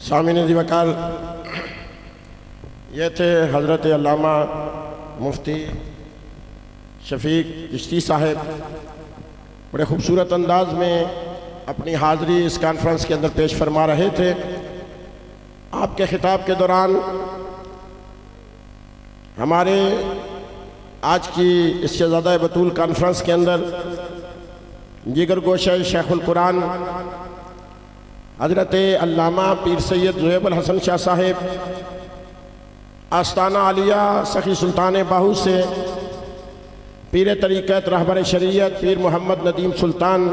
سامعین ذی وقار، یہ تھے حضرت علامہ مفتی شفیق چشتی صاحب، بڑے خوبصورت انداز میں اپنی حاضری اس کانفرنس کے اندر پیش فرما رہے تھے۔ آپ کے خطاب کے دوران ہمارے آج کی اس شہزادہ بطول کانفرنس کے اندر جگر گوشہ شیخ القرآن حضرت علامہ پیر سید زہیب الحسن شاہ صاحب، آستانہ عالیہ سخی سلطان باہو سے پیر طریقت رہبر شریعت پیر محمد ندیم سلطان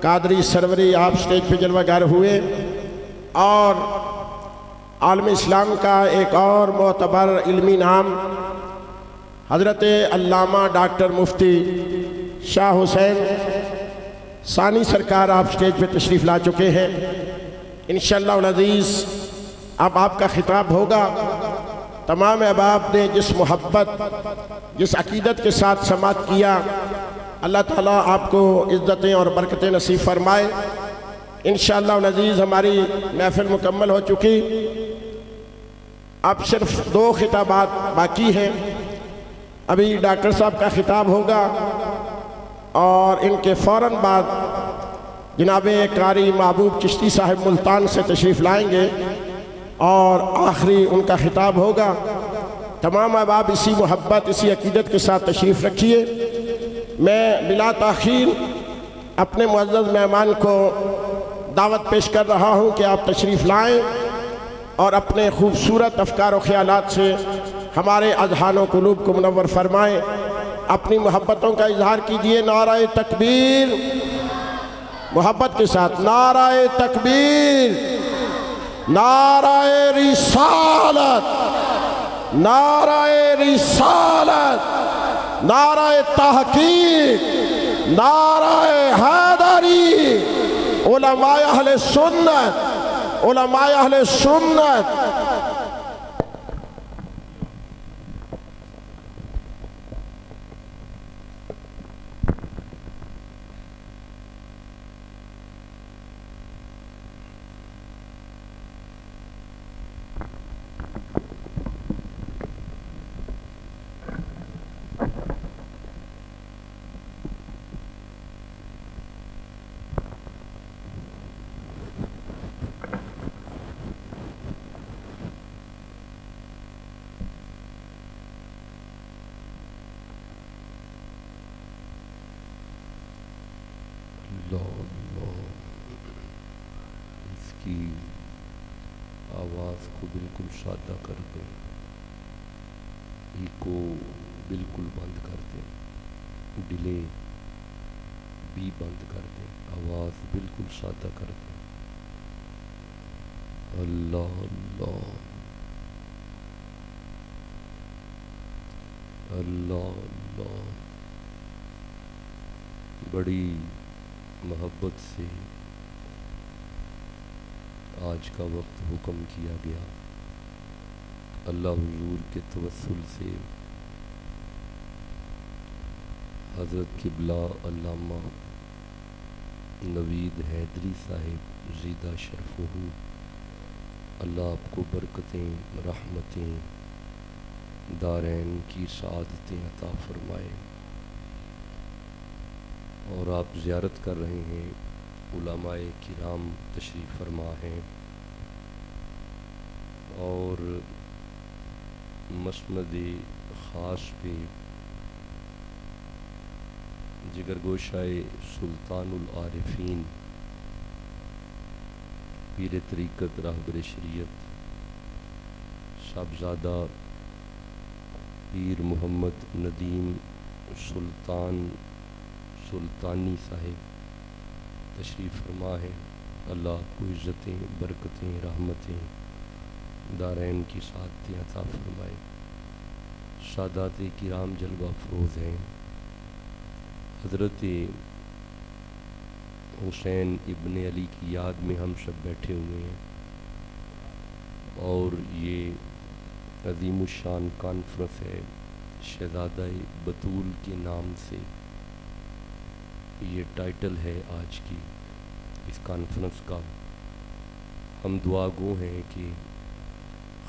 قادری سروری، آپ سٹیج پہ جلوہ گر ہوئے، اور عالم اسلام کا ایک اور معتبر علمی نام حضرت علامہ ڈاکٹر مفتی شاہ حسین ثانی سرکار آپ سٹیج پہ تشریف لا چکے ہیں۔ انشاءاللہ العزیز اب آپ کا خطاب ہوگا۔ تمام احباب نے جس محبت جس عقیدت کے ساتھ سماعت کیا، اللہ تعالیٰ آپ کو عزتیں اور برکتیں نصیب فرمائے۔ انشاءاللہ العزیز ہماری محفل مکمل ہو چکی، اب صرف 2 خطابات باقی ہیں۔ ابھی ڈاکٹر صاحب کا خطاب ہوگا اور ان کے فوراً بعد جناب قاری محبوب چشتی صاحب ملتان سے تشریف لائیں گے اور آخری ان کا خطاب ہوگا۔ تمام احباب اسی محبت اسی عقیدت کے ساتھ تشریف رکھیے۔ میں بلا تاخیر اپنے معزز مہمان کو دعوت پیش کر رہا ہوں کہ آپ تشریف لائیں اور اپنے خوبصورت افکار و خیالات سے ہمارے اذہان و قلوب کو منور فرمائیں۔ اپنی محبتوں کا اظہار کیجئے۔ نعرہ تکبیر، محبت کے ساتھ نعرہ تکبیر، نعرہ رسالت، نعرہ رسالت، نعرہ تحقیق، نعرہ حیدری، علماء اہل سنت، علماء اہل سنت۔ اس کی آواز کو بالکل سادہ کر دیں، ایکو بالکل بند کر دیں، ڈیلے بھی بند کر دیں، آواز بالکل سادہ کر دیں۔ اللہ اللہ اللہ اللہ۔ بڑی محبت سے آج کا وقت حکم کیا گیا، اللہ حضور کے توسل سے حضرت قبلہ علامہ نوید حیدری صاحب زیدہ شرفہ، اللہ آپ کو برکتیں رحمتیں دارین کی سعادتیں عطا فرمائے۔ اور آپ زیارت کر رہے ہیں، علماء کرام تشریف فرما ہیں، اور مسند خاص پہ جگر گوشہ سلطان العارفین پیر طریقت رہبر شریعت صاحبزادہ پیر محمد ندیم سلطانی صاحب تشریف فرما ہے۔ اللہ آپ کو عزتیں برکتیں رحمتیں دارین کی سعادتیں عطا فرمائے۔ سادات کرام جلوہ افروز ہیں۔ حضرت حسین ابن علی کی یاد میں ہم سب بیٹھے ہوئے ہیں، اور یہ عظیم الشان کانفرنس ہے شہزادہ بطول کے نام سے یہ ٹائٹل ہے آج کی اس کانفرنس کا۔ ہم دعا گو ہیں کہ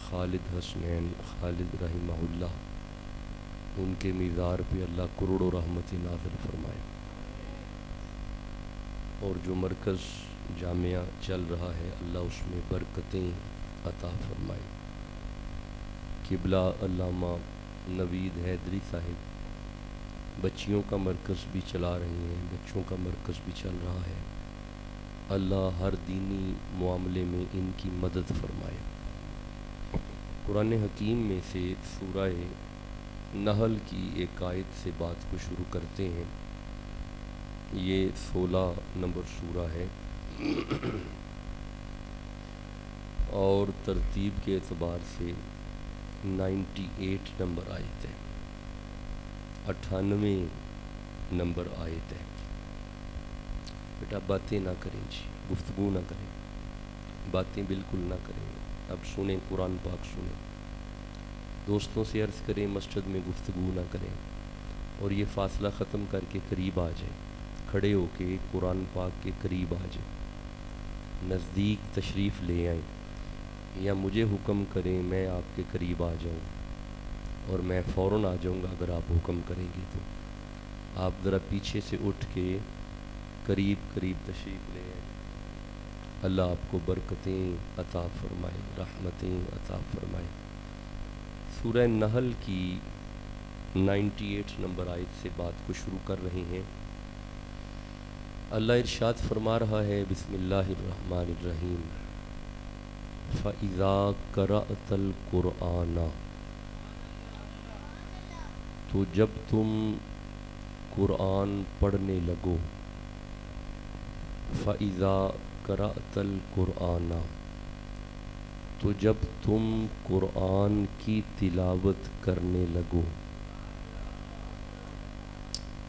خالد حسنین خالد رحمہ اللہ ان کے مزار پہ اللہ کروڑوں رحمت نازل فرمائے، اور جو مرکز جامعہ چل رہا ہے اللہ اس میں برکتیں عطا فرمائے۔ قبلہ علامہ نوید حیدری صاحب بچیوں کا مرکز بھی چلا رہے ہیں، بچوں کا مرکز بھی چل رہا ہے، اللہ ہر دینی معاملے میں ان کی مدد فرمائے۔ قرآن حکیم میں سے سورہ نحل کی ایک آیت سے بات کو شروع کرتے ہیں۔ یہ 16 نمبر سورہ ہے اور ترتیب کے اعتبار سے 98 نمبر آیت ہے، 98 نمبر آیت ہے۔ بیٹا باتیں نہ کریں جی، گفتگو نہ کریں، باتیں بالکل نہ کریں، اب سنیں قرآن پاک سنیں، دوستوں سے عرض کریں مسجد میں گفتگو نہ کریں، اور یہ فاصلہ ختم کر کے قریب آ جائیں، کھڑے ہو کے قرآن پاک کے قریب آ جائیں، نزدیک تشریف لے آئیں، یا مجھے حکم کریں میں آپ کے قریب آ جاؤں، اور میں فوراً آ جاؤں گا اگر آپ حکم کریں گے تو آپ ذرا پیچھے سے اٹھ کے قریب تشریف لے آئیں۔ اللہ آپ کو برکتیں عطا فرمائے، رحمتیں عطا فرمائے۔ سورہ نحل کی 98 نمبر آیت سے بات کو شروع کر رہے ہیں۔ اللہ ارشاد فرما رہا ہے، بسم اللہ الرحمن الرحیم، فَإِذَا قَرَأْتَ الْقُرْآنَ، تو جب تم قرآن پڑھنے لگو، فَإِذَا قَرَأْتَ الْقُرْآنَ، تو جب تم قرآن کی تلاوت کرنے لگو۔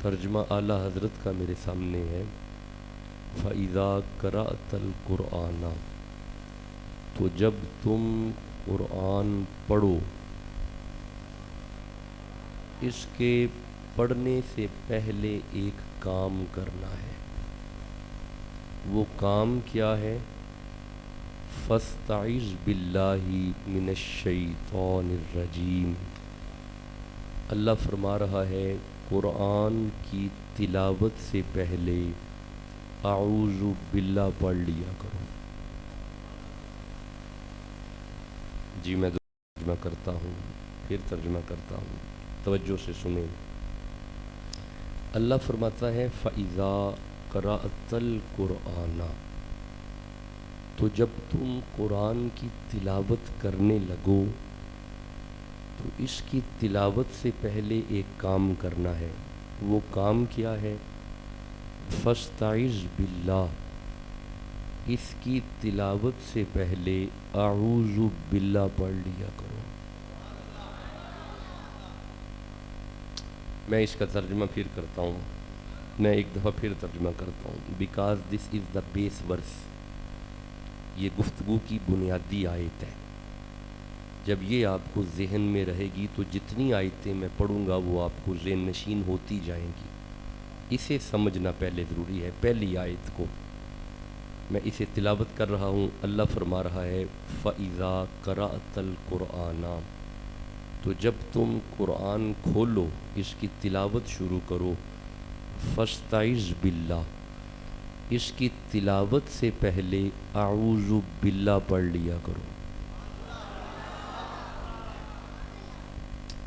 ترجمہ اعلیٰ حضرت کا میرے سامنے ہے، فَإِذَا قَرَأْتَ الْقُرْآنَ، تو جب تم قرآن پڑھو۔ اس کے پڑھنے سے پہلے ایک کام کرنا ہے، وہ کام کیا ہے؟ فَاسْتَعِذْ بِاللَّهِ مِنَ الشَّيْطَانِ الرَّجِيمِ۔ اللہ فرما رہا ہے قرآن کی تلاوت سے پہلے اعوذ باللہ پڑھ لیا کرو۔ جی میں ترجمہ کرتا ہوں، پھر ترجمہ کرتا ہوں، توجہ سے سنیں۔ اللہ فرماتا ہے فَإِذَا قَرَأْتَ الْقُرْآنَ، تو جب تم قرآن کی تلاوت کرنے لگو، تو اس کی تلاوت سے پہلے ایک کام کرنا ہے، وہ کام کیا ہے؟ فَاسْتَعِذْ بِاللَّهِ، اس کی تلاوت سے پہلے اعوذ باللہ پڑھ لیا کرو۔ میں اس کا ترجمہ پھر کرتا ہوں، میں ایک دفعہ پھر ترجمہ کرتا ہوں، بیکاز دس از دا بیس ورس، یہ گفتگو کی بنیادی آیت ہے۔ جب یہ آپ کو ذہن میں رہے گی تو جتنی آیتیں میں پڑھوں گا وہ آپ کو ذہن نشین ہوتی جائیں گی۔ اسے سمجھنا پہلے ضروری ہے۔ پہلی آیت کو میں اسے تلاوت کر رہا ہوں، اللہ فرما رہا ہے فَإِذَا قَرَأْتَ الْقُرْآنَ، تو جب تم قرآن کھولو، اس کی تلاوت شروع کرو، فَاسْتَعِذْ بِاللَّهِ، اس کی تلاوت سے پہلے اعوذ باللہ پڑھ لیا کرو۔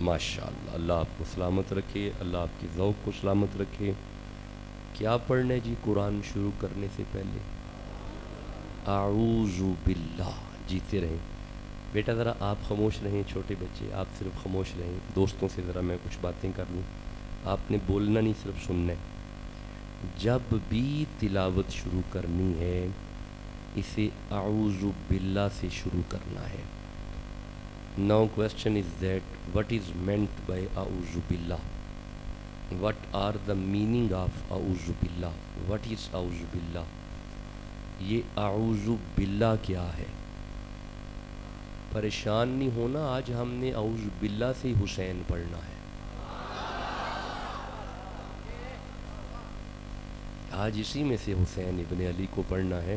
ماشاءاللہ، اللہ آپ کو سلامت رکھے، اللہ آپ کی ذوق کو سلامت رکھے۔ کیا پڑھنا ہے جی قرآن شروع کرنے سے پہلے؟ اعوذ باللہ۔ جیتے رہیں بیٹا، ذرا آپ خاموش رہیں، چھوٹے بچے آپ صرف خاموش رہیں، دوستوں سے ذرا میں کچھ باتیں کر لوں، آپ نے بولنا نہیں صرف سننا ہے۔ جب بھی تلاوت شروع کرنی ہے اسے اعوذ باللہ سے شروع کرنا ہے۔ Now question is that what is meant by اعوذ باللہ؟ What are the meaning of اعوذ باللہ؟ What is اعوذ باللہ؟ یہ اعوذ باللہ کیا ہے؟ پریشان نہیں ہونا، آج ہم نے اعوذ باللہ سے حسین پڑھنا ہے، آج اسی میں سے حسین ابن علی کو پڑھنا ہے۔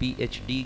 PhD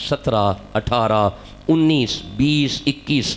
17, 18, 19, 20, 21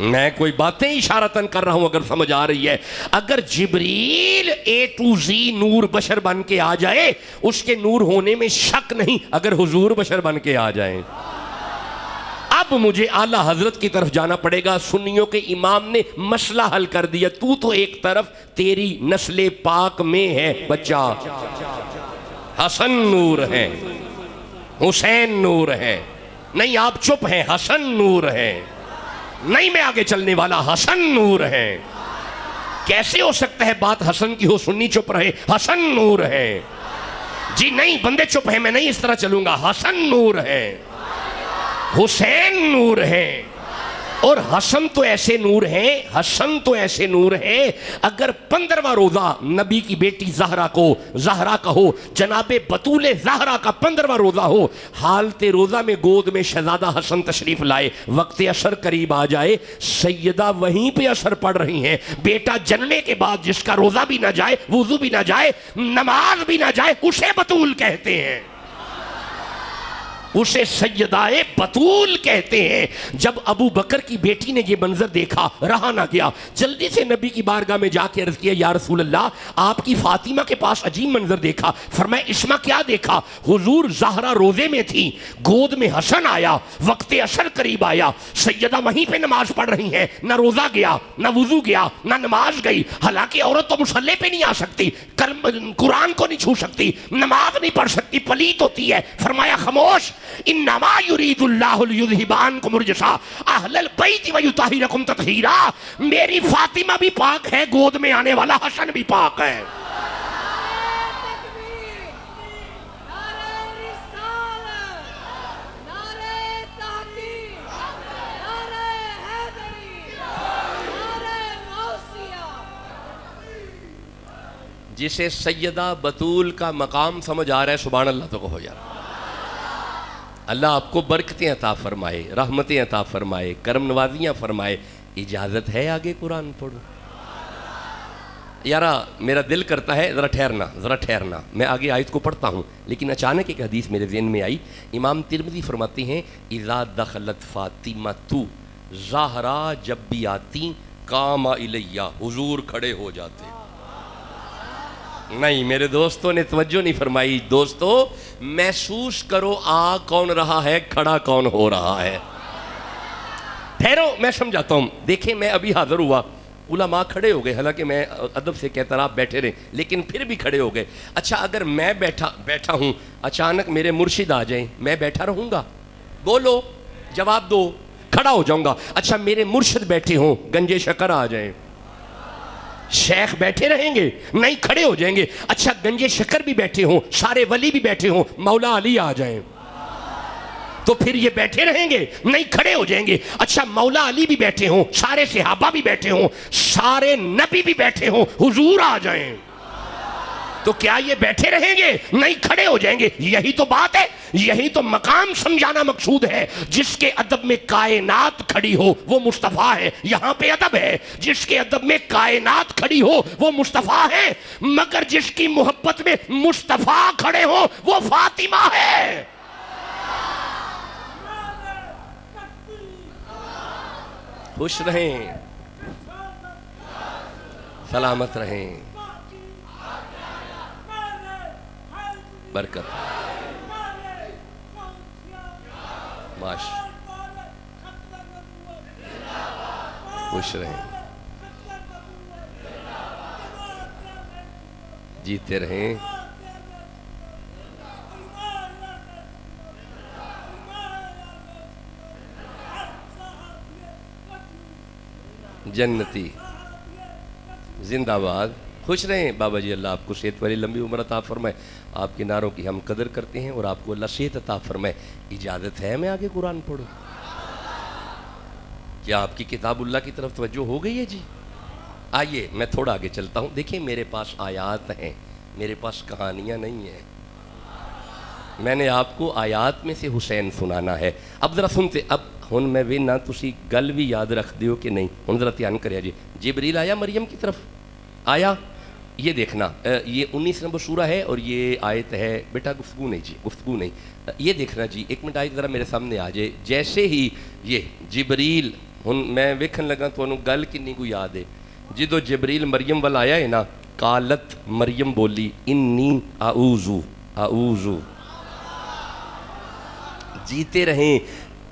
میں کوئی باتیں اشارتاً کر رہا ہوں اگر سمجھ آ رہی ہے. اگر جبریل A to Z نور بشر بن کے آ جائے اس کے نور ہونے میں شک نہیں اگر حضور بشر بن کے آ جائیں. اب مجھے اعلیٰ حضرت کی طرف جانا پڑے گا. سنیوں کے امام نے مسئلہ حل کر دیا. تو ایک طرف تیری نسل پاک میں ہے بچہ, حسن نور ہے, حسین نور ہے. نہیں آپ چپ ہیں, حسن نور ہے. نہیں میں آگے چلنے والا, حسن نور ہے. کیسے ہو سکتا ہے بات حسن کی ہو سنی چپ رہے؟ حسن نور ہے. جی نہیں بندے چپ ہیں, میں نہیں اس طرح چلوں گا. حسن نور ہے, حسین نور ہے. اور حسن تو ایسے نور ہیں, حسن تو ایسے نور ہیں اگر 15واں روزہ نبی کی بیٹی زہرا کا ہو, جناب بطول زہرا کا 15واں روزہ ہو, حالت روزہ میں گود میں شہزادہ حسن تشریف لائے, وقت عصر قریب آ جائے, سیدہ وہیں پہ عصر پڑھ رہی ہیں. بیٹا جننے کے بعد جس کا روزہ بھی نہ جائے, وضو بھی نہ جائے, نماز بھی نہ جائے, اسے بطول کہتے ہیں, اسے سیدہ بطول کہتے ہیں. جب ابو بکر کی بیٹی نے یہ منظر دیکھا رہا نہ گیا, جلدی سے نبی کی بارگاہ میں جا کے عرض کیا یا رسول اللہ آپ کی فاطمہ کے پاس عجیب منظر دیکھا. فرمایا اسما کیا دیکھا؟ حضور زہرا روزے میں تھی, گود میں حسن آیا, وقت عصر قریب آیا, سیدہ وہیں پہ نماز پڑھ رہی ہیں, نہ روزہ گیا, نہ وضو گیا, نہ نماز گئی. حالانکہ عورت تو مصلی پہ نہیں آ سکتی, قرآن کو نہیں چھو سکتی, نماز نہیں پڑھ سکتی, پلیت ہوتی ہے. فرمایا خاموش, انما یرید اللہ لیذھب عنکم الرجس اہل البیت ویطہرکم تطہیرا. میری فاطمہ بھی پاک ہے, گود میں آنے والا حسن بھی پاک ہے. جسے سیدہ بطول کا مقام سمجھ آ رہا ہے سبحان اللہ تو کہو یار. اللہ آپ کو برکتیں عطا فرمائے, رحمتیں عطا فرمائے, کرم نوازیاں فرمائے. اجازت ہے آگے قرآن پڑھو؟ یارا میرا دل کرتا ہے ذرا ٹھہرنا, میں آگے آیت کو پڑھتا ہوں, لیکن اچانک ایک حدیث میرے ذہن میں آئی. امام ترمذی فرماتے ہیں اذا دخلت فاطمہ تو زہرا جب بھی آتی قام الیہ, حضور کھڑے ہو جاتے. نہیں میرے دوستوں نے توجہ نہیں فرمائی. دوستو محسوس کرو آ کون رہا ہے, کھڑا کون ہو رہا ہے. ٹھہرو میں سمجھاتا ہوں. دیکھیں میں ابھی حاضر ہوا, علماء کھڑے ہو گئے, حالانکہ میں ادب سے کہتا رہا آپ بیٹھے رہے, لیکن پھر بھی کھڑے ہو گئے. اچھا اگر میں بیٹھا ہوں, اچانک میرے مرشد آ جائیں, میں بیٹھا رہوں گا؟ بولو جواب دو. کھڑا ہو جاؤں گا. اچھا میرے مرشد بیٹھے ہوں, گنجے شکر آ جائیں, شیخ بیٹھے رہیں گے؟ نہیں کھڑے ہو جائیں گے. اچھا گنجے شکر بھی بیٹھے ہوں, سارے ولی بھی بیٹھے ہوں, مولا علی آ جائیں تو پھر یہ بیٹھے رہیں گے؟ نہیں کھڑے ہو جائیں گے. اچھا مولا علی بھی بیٹھے ہوں, سارے صحابہ بھی بیٹھے ہوں, سارے نبی بھی بیٹھے ہوں, حضور آ جائیں تو کیا یہ بیٹھے رہیں گے؟ نہیں کھڑے ہو جائیں گے. یہی تو بات ہے, یہی تو مقام سمجھانا مقصود ہے. جس کے ادب میں کائنات کھڑی ہو وہ مصطفیٰ ہے. یہاں پہ ادب ہے, جس کے ادب میں کائنات کھڑی ہو وہ مصطفیٰ ہے, مگر جس کی محبت میں مصطفیٰ کھڑے ہو وہ فاطمہ ہے. خوش رہیں, سلامت رہیں, برکت معاش, خوش رہیں, جیتے رہیں. جنتی زندہ باد. خوش رہیں بابا جی, اللہ آپ کو صحت والی لمبی عمر عطا فرمائے. آپ کے نعروں کی ہم قدر کرتے ہیں اور آپ کو اللہ صحت عطا فرمائے. اجازت ہے میں آگے قرآن پڑھوں؟ کیا آپ کی کتاب اللہ کی طرف توجہ ہو گئی ہے جی؟ آئیے میں تھوڑا آگے چلتا ہوں. دیکھیں میرے پاس آیات ہیں, میرے پاس کہانیاں نہیں ہیں. میں نے آپ کو آیات میں سے حسین سنانا ہے. اب ذرا سنتے, اب ہن میں بھی نہ تسی گل بھی یاد رکھ دیو کہ نہیں. ہن ذرا دھیان کریا جی. جبریل آیا مریم کی طرف, آیا. یہ دیکھنا, یہ 19 نمبر سورہ ہے اور یہ آیت ہے. بیٹا گفتگو نہیں جی, گفتگو نہیں. یہ دیکھنا جی, ایک منٹ آیت ذرا میرے سامنے آ جائے. جیسے ہی یہ جبریل ہن میں ویکھن لگا تو گل کنی کو یاد ہے جدو جبریل مریم وال آیا ہے نا قالت مریم بولی انی اعوذ جیتے رہیں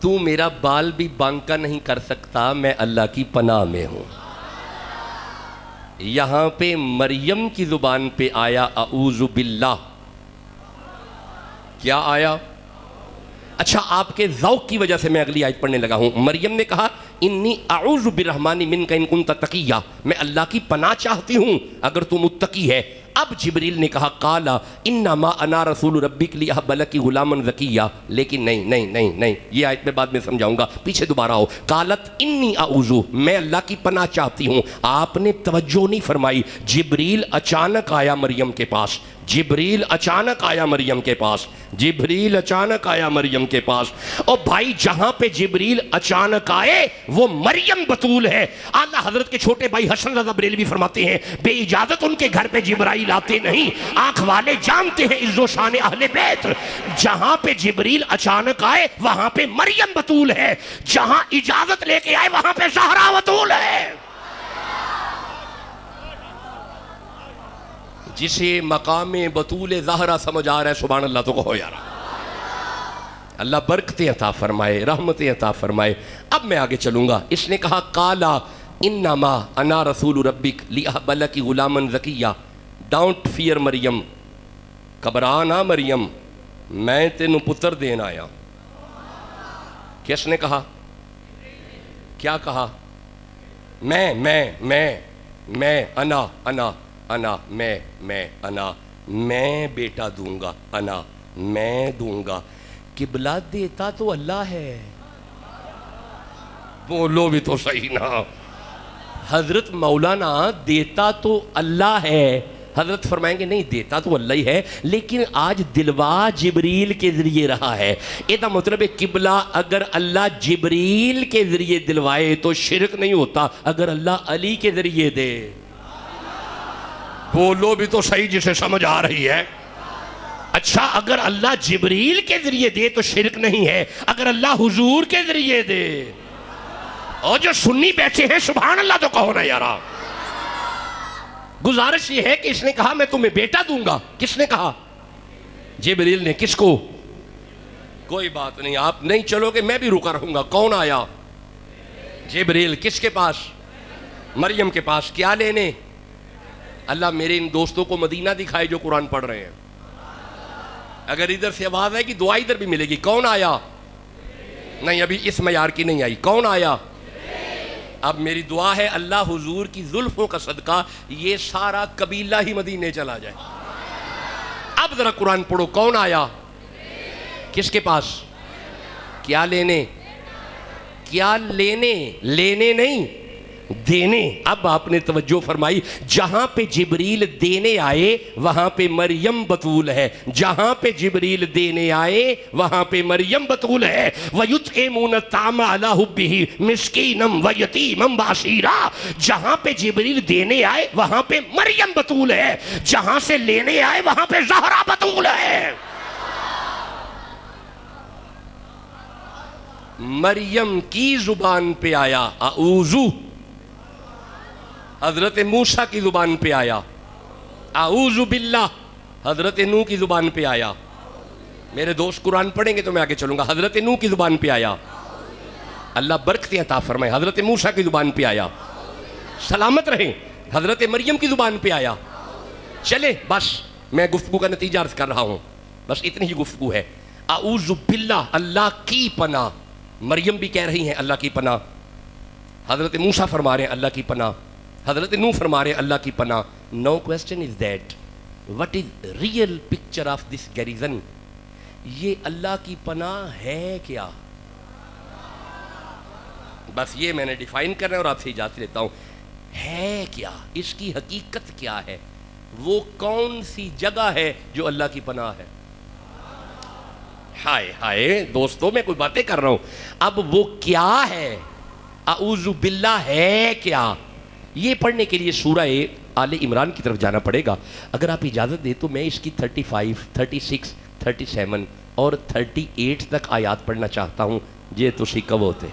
تو میرا بال بھی بانکا نہیں کر سکتا میں اللہ کی پناہ میں ہوں. یہاں پہ مریم کی زبان پہ آیا اعوذ باللہ. کیا آیا؟ اچھا آپ کے ذوق کی وجہ سے میں اگلی آیت پڑھنے لگا ہوں. مریم نے کہا انی اعوذ بالرحمن منک ان کنت تقیہ، میں اللہ کی پناہ چاہتی ہوں اگر تو متقی ہے. اب جبریل نے کہا قالا انما انا رسول ربک لیہب لک غلاما زکیہ، لیکن نہیں یہ آیت میں بعد میں سمجھاؤں گا، پیچھے دوبارہ ہو. قالت انی اعوذ، میں اللہ کی پناہ چاہتی ہوں. آپ نے توجہ نہیں فرمائی. جبریل اچانک آیا مریم کے پاس، جبریل اچانک آیا مریم کے پاس، جبریل اچانک آیا مریم کے پاس. اور بھائی جہاں پہ جبریل اچانک آئے وہ مریم بطول ہے. اعلیٰ حضرت کے چھوٹے بھائی حسن رضا بریلوی فرماتے ہیں بے اجازت ان کے گھر پہ جبرائیل آتے نہیں، آنکھ والے جانتے ہیں عز و شان اہل بیت. جہاں پہ جبریل اچانک آئے وہاں پہ مریم بطول ہے، جہاں اجازت لے کے آئے وہاں پہ زہرا بطول ہے. جسے مقام بطول زہرا سمجھ آ رہا ہے سبحان اللہ تو کہو یار. اللہ برکتیں عطا فرمائے، رحمتیں عطا فرمائے. اب میں آگے چلوں گا. اس نے کہا قالا انما انا رسول ربک لیہب لک غلاما زکیہ. ڈونٹ فیئر مریم، گھبرا نہ مریم، میں تینوں پتر دین آیا. کس نے کہا؟ کیا کہا؟ میں بیٹا دوں گا، میں دوں گا. قبلہ دیتا تو اللہ ہے. بولو بھی تو صحیح نا. حضرت مولانا دیتا تو اللہ ہے. حضرت فرمائیں گے نہیں دیتا تو اللہ ہی ہے لیکن آج دلوا جبریل کے ذریعے رہا ہے. یہ مطلب ہے قبلہ اگر اللہ جبریل کے ذریعے دلوائے تو شرک نہیں ہوتا اگر اللہ علی کے ذریعے دے. بولو بھی تو صحیح جسے سمجھ آ رہی ہے. اچھا اگر اللہ جبریل کے ذریعے دے تو شرک نہیں ہے اگر اللہ حضور کے ذریعے دے. اور جو سنی بیٹھے ہیں سبحان اللہ تو کہو نا یارا. گزارش یہ ہے کہ اس نے کہا میں تمہیں بیٹا دوں گا. کس نے کہا؟ جبریل نے. کس کو؟ کوئی بات نہیں آپ نہیں چلو گے میں بھی رکا رہوں گا. کون آیا؟ جبریل. کس کے پاس؟ مریم کے پاس. کیا لینے؟ اللہ میرے ان دوستوں کو مدینہ دکھائے جو قرآن پڑھ رہے ہیں. اگر ادھر سے آواز آئے گی دعا ادھر بھی ملے گی. کون آیا؟ نہیں ابھی اس معیار کی نہیں آئی. کون آیا؟ اب میری دعا ہے اللہ حضور کی زلفوں کا صدقہ یہ سارا قبیلہ ہی مدینے چلا جائے. اب ذرا قرآن پڑھو. کون آیا؟ کس کے پاس؟ کیا لینے؟ کیا لینے؟ لینے نہیں دینے. اب آپ نے توجہ فرمائی. جہاں پہ جبریل دینے آئے وہاں پہ مریم بطول ہے. جہاں پہ جبریل دینے آئے وہاں پہ مریم بطول ہے. وَيُطْعِمُونَ الطَّعَامَ عَلَىٰ حُبِّهِ مِسْكِينًا وَيَتِيمًا وَأَسِيرًا. جہاں پہ جبریل دینے آئے وہاں پہ مریم بطول ہے. جہاں سے لینے آئے وہاں پہ زہرا بطول ہے. مریم کی زبان پہ آیا اعوذ. حضرت موسیٰ کی زبان پہ آیا اعوذ باللہ. حضرت نوح کی زبان پہ آیا. میرے دوست قرآن پڑھیں گے تو میں آگے چلوں گا. حضرت نوح کی زبان پہ آیا. اللہ برکتیں عطا فرمائے. حضرت موسیٰ کی زبان پہ آیا. سلامت رہیں. حضرت مریم کی زبان پہ آیا. چلے بس میں گفتگو کا نتیجہ عرض کر رہا ہوں. بس اتنی ہی گفتگو ہے. اعوذ باللہ اللہ کی پناہ. مریم بھی کہہ رہی ہیں اللہ کی پناہ. حضرت موسیٰ فرما رہے ہیں اللہ کی پناہ. حضرت نوح فرما رہے ہیں اللہ کی پناہ. No question is that. What is real picture of this garrison? یہ اللہ کی پناہ ہے کیا؟ بس یہ میں نے ڈیفائن کرنا ہے اور آپ سے اجازت لیتا ہوں. ہے کیا؟ اس کی حقیقت کیا ہے؟ وہ کون سی جگہ ہے جو اللہ کی پناہ ہے؟ ہائے ہائے دوستوں میں کوئی باتیں کر رہا ہوں. اب وہ کیا ہے؟ اعوذ باللہ ہے کیا؟ یہ پڑھنے کے لیے سورہ آل عمران کی طرف جانا پڑے گا. اگر آپ اجازت دیں تو میں اس کی 35, 36, 37 اور 38 تک آیات پڑھنا چاہتا ہوں. یہ تو کب ہوتے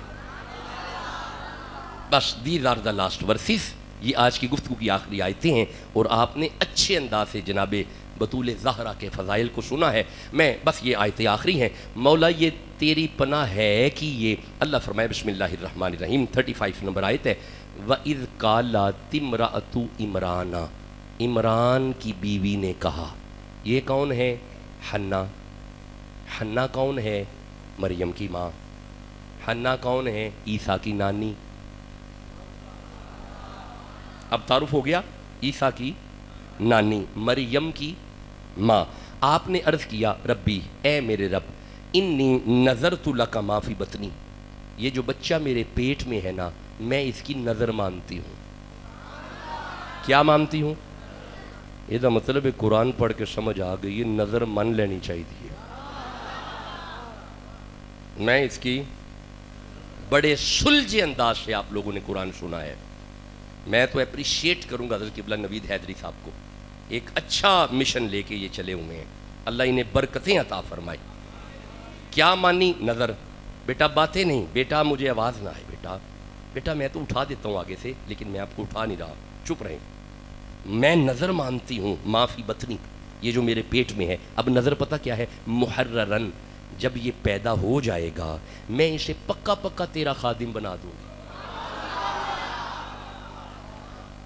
بس these are the last verses, یہ آج کی گفتگو کی آخری آیتیں ہیں، اور آپ نے اچھے انداز سے جناب بطول زہرا کے فضائل کو سنا ہے۔ میں بس یہ آیتیں آخری ہیں۔ مولا یہ تیری پناہ ہے کہ یہ اللہ فرمائے بسم اللہ الرحمن الرحیم 35 نمبر آیت ہے، وَإِذْ قَالَتِ امْرَأَتُ عِمْرَانَ، عمران کی بیوی نے کہا، یہ کون ہے؟ حنا۔ حنا کون ہے؟ مریم کی ماں۔ حنا کون ہے؟ عیسیٰ کی نانی۔ اب تعارف ہو گیا، عیسیٰ کی نانی، مریم کی ماں۔ آپ نے عرض کیا ربی، اے میرے رب، انی نظرت لک ما فی بطنی، یہ جو بچہ میرے پیٹ میں ہے نا، میں اس کی نظر مانتی ہوں۔ کیا مانتی ہوں؟ یہ دا مطلب ہے قرآن پڑھ کے سمجھ آ گئی، یہ نظر مان لینی چاہیے۔ میں اس کی بڑے سلجھے انداز سے آپ لوگوں نے قرآن سنا ہے۔ میں تو اپریشیٹ کروں گا حضرت قبلہ نوید حیدری صاحب کو، ایک اچھا مشن لے کے یہ چلے ہوئے ہیں، اللہ انہیں برکتیں عطا فرمائے۔ کیا مانی؟ نظر۔ بیٹا باتیں نہیں، بیٹا مجھے آواز نہ آئے، بیٹا میں تو اٹھا دیتا ہوں آگے سے، لیکن میں آپ کو اٹھا نہیں رہا، چپ رہیں۔ میں نظر مانتی ہوں ما فی بطنی، یہ جو میرے پیٹ میں ہے۔ اب نظر پتہ کیا ہے؟ محررن، جب یہ پیدا ہو جائے گا میں اسے پکا پکا تیرا خادم بنا دوں گا۔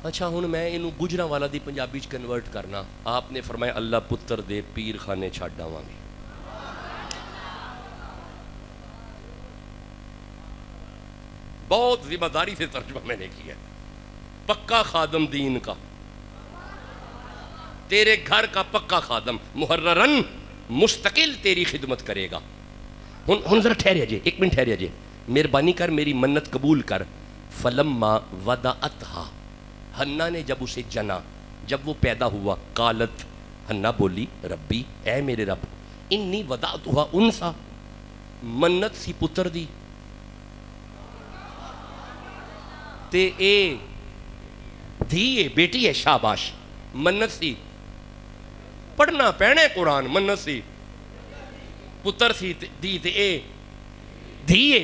اچھا ہن میں انہوں گجراں والا دی پنجابی چ کنورٹ کرنا۔ آپ نے فرمایا اللہ پتر دے پیر خانے چھڈ آواں گے۔ بہت ذمہ داری سے ترجمہ میں نے کیا، پکا خادم دین کا، تیرے گھر کا پکا خادم، محررن، مستقل تیری خدمت کرے گا۔ ہن ذرا ٹھہرے جے، ایک منٹ ٹھہرے جے، مہربانی کر میری منت قبول کر۔ فلما وضعتھا، حنا نے جب اسے جنا، جب وہ پیدا ہوا، قالت، حنا بولی، ربی، اے میرے رب، انی وضعتھا انسا، منت سی پتر دی تے اے دھی بیٹی ہے، شاباش، منت سی، پڑھنا پینے قرآن، منت سی پتر سی دی تے اے دھیے،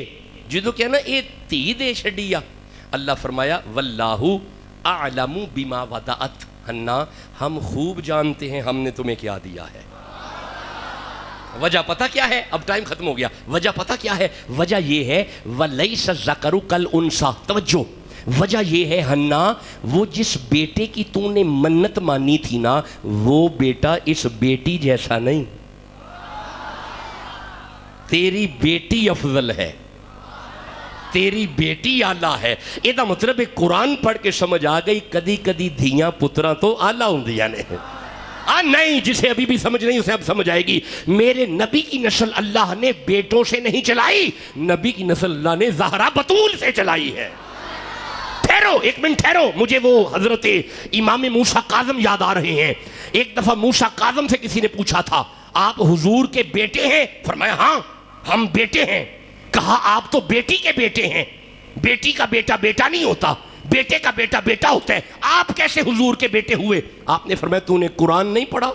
جدو کیا نا اے دھی دے چھڈیا۔ اللہ فرمایا واللہ اعلم بما وضعت، حنا ہم خوب جانتے ہیں ہم نے تمہیں کیا دیا ہے۔ وجہ پتہ کیا ہے؟ اب ٹائم ختم ہو گیا۔ وجہ پتہ کیا ہے؟ وجہ یہ ہے وَلَيْسَ الذَّكَرُ كَالْأُنثَىٰ، توجہ، وجہ یہ ہے حنا، وہ جس بیٹے کی تو نے منت مانی تھی نا، وہ بیٹا اس بیٹی جیسا نہیں، تیری بیٹی افضل ہے، تیری بیٹی اعلیٰ ہے۔ یہ دا مطلب ہے قرآن پڑھ کے سمجھ آ گئی، کدی کدی دھیاں پتراں تو اعلیٰ ہوندیاں نے۔ نہیں، جسے ابھی بھی سمجھ نہیں اسے اب سمجھ آئے گی۔ میرے نبی کی نسل اللہ نے بیٹوں سے نہیں چلائی، نبی کی نسل اللہ نے زہرا بطول سے چلائی ہے۔ ٹھہرو ایک منٹ، ٹھہرو، مجھے وہ حضرت امام موسیٰ کاظم یاد آ رہے ہیں۔ ایک دفعہ موسیٰ کاظم سے کسی نے پوچھا تھا آپ حضور کے بیٹے ہیں؟ فرمایا ہاں ہم بیٹے ہیں۔ کہا آپ تو بیٹی کے بیٹے ہیں، بیٹی کا بیٹا بیٹا نہیں ہوتا، بیٹے کا بیٹا بیٹا ہوتا ہے، آپ کیسے حضور کے بیٹے ہوئے؟ آپ نے فرمایا تو نے قرآن نہیں پڑھا؟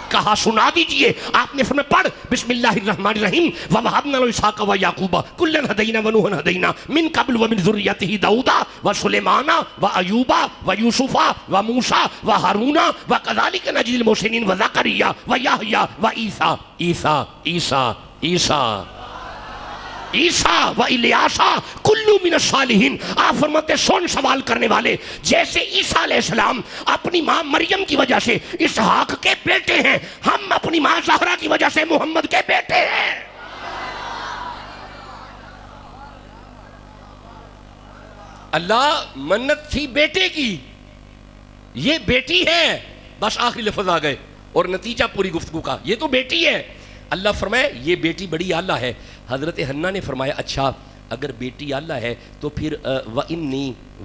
کہا سنا دیجئے۔ آپ نے فرمایا پڑھ، بسم اللہ الرحمن الرحیم، وَوَهَبْنَا لَهُ إِسْحَاقَ وَيَعْقُوبَ كُلًّا هَدَيْنَا وَنُوحًا هَدَيْنَا مِن قَبْلُ وَمِن ذُرِّيَّتِهِ دَاوُودَ وَسُلَيْمَانَ وَأَيُّوبَ وَيُوسُفَ وَمُوسَى وَهَارُونَ وَكَذَلِكَ نَجْزِي الْمُحْسِنِينَ وَزَكَرِيَّا وَيَحْيَىٰ وَعِيسَىٰ عیسیٰ و الیاسا کلو من الصالحین۔ آپ فرماتے سن سوال کرنے والے، جیسے عیسیٰ علیہ السلام اپنی ماں مریم کی وجہ سے اسحاق کے بیٹے ہیں، ہم اپنی ماں زہرا کی وجہ سے محمد کے بیٹے ہیں۔ اللہ منت تھی بیٹے کی، یہ بیٹی ہے، بس آخری لفظ آ گئے اور نتیجہ پوری گفتگو کا، یہ تو بیٹی ہے۔ اللہ فرمائے یہ بیٹی بڑی اعلیٰ ہے۔ حضرت حنا نے فرمایا اچھا اگر بیٹی اعلیٰ ہے تو پھر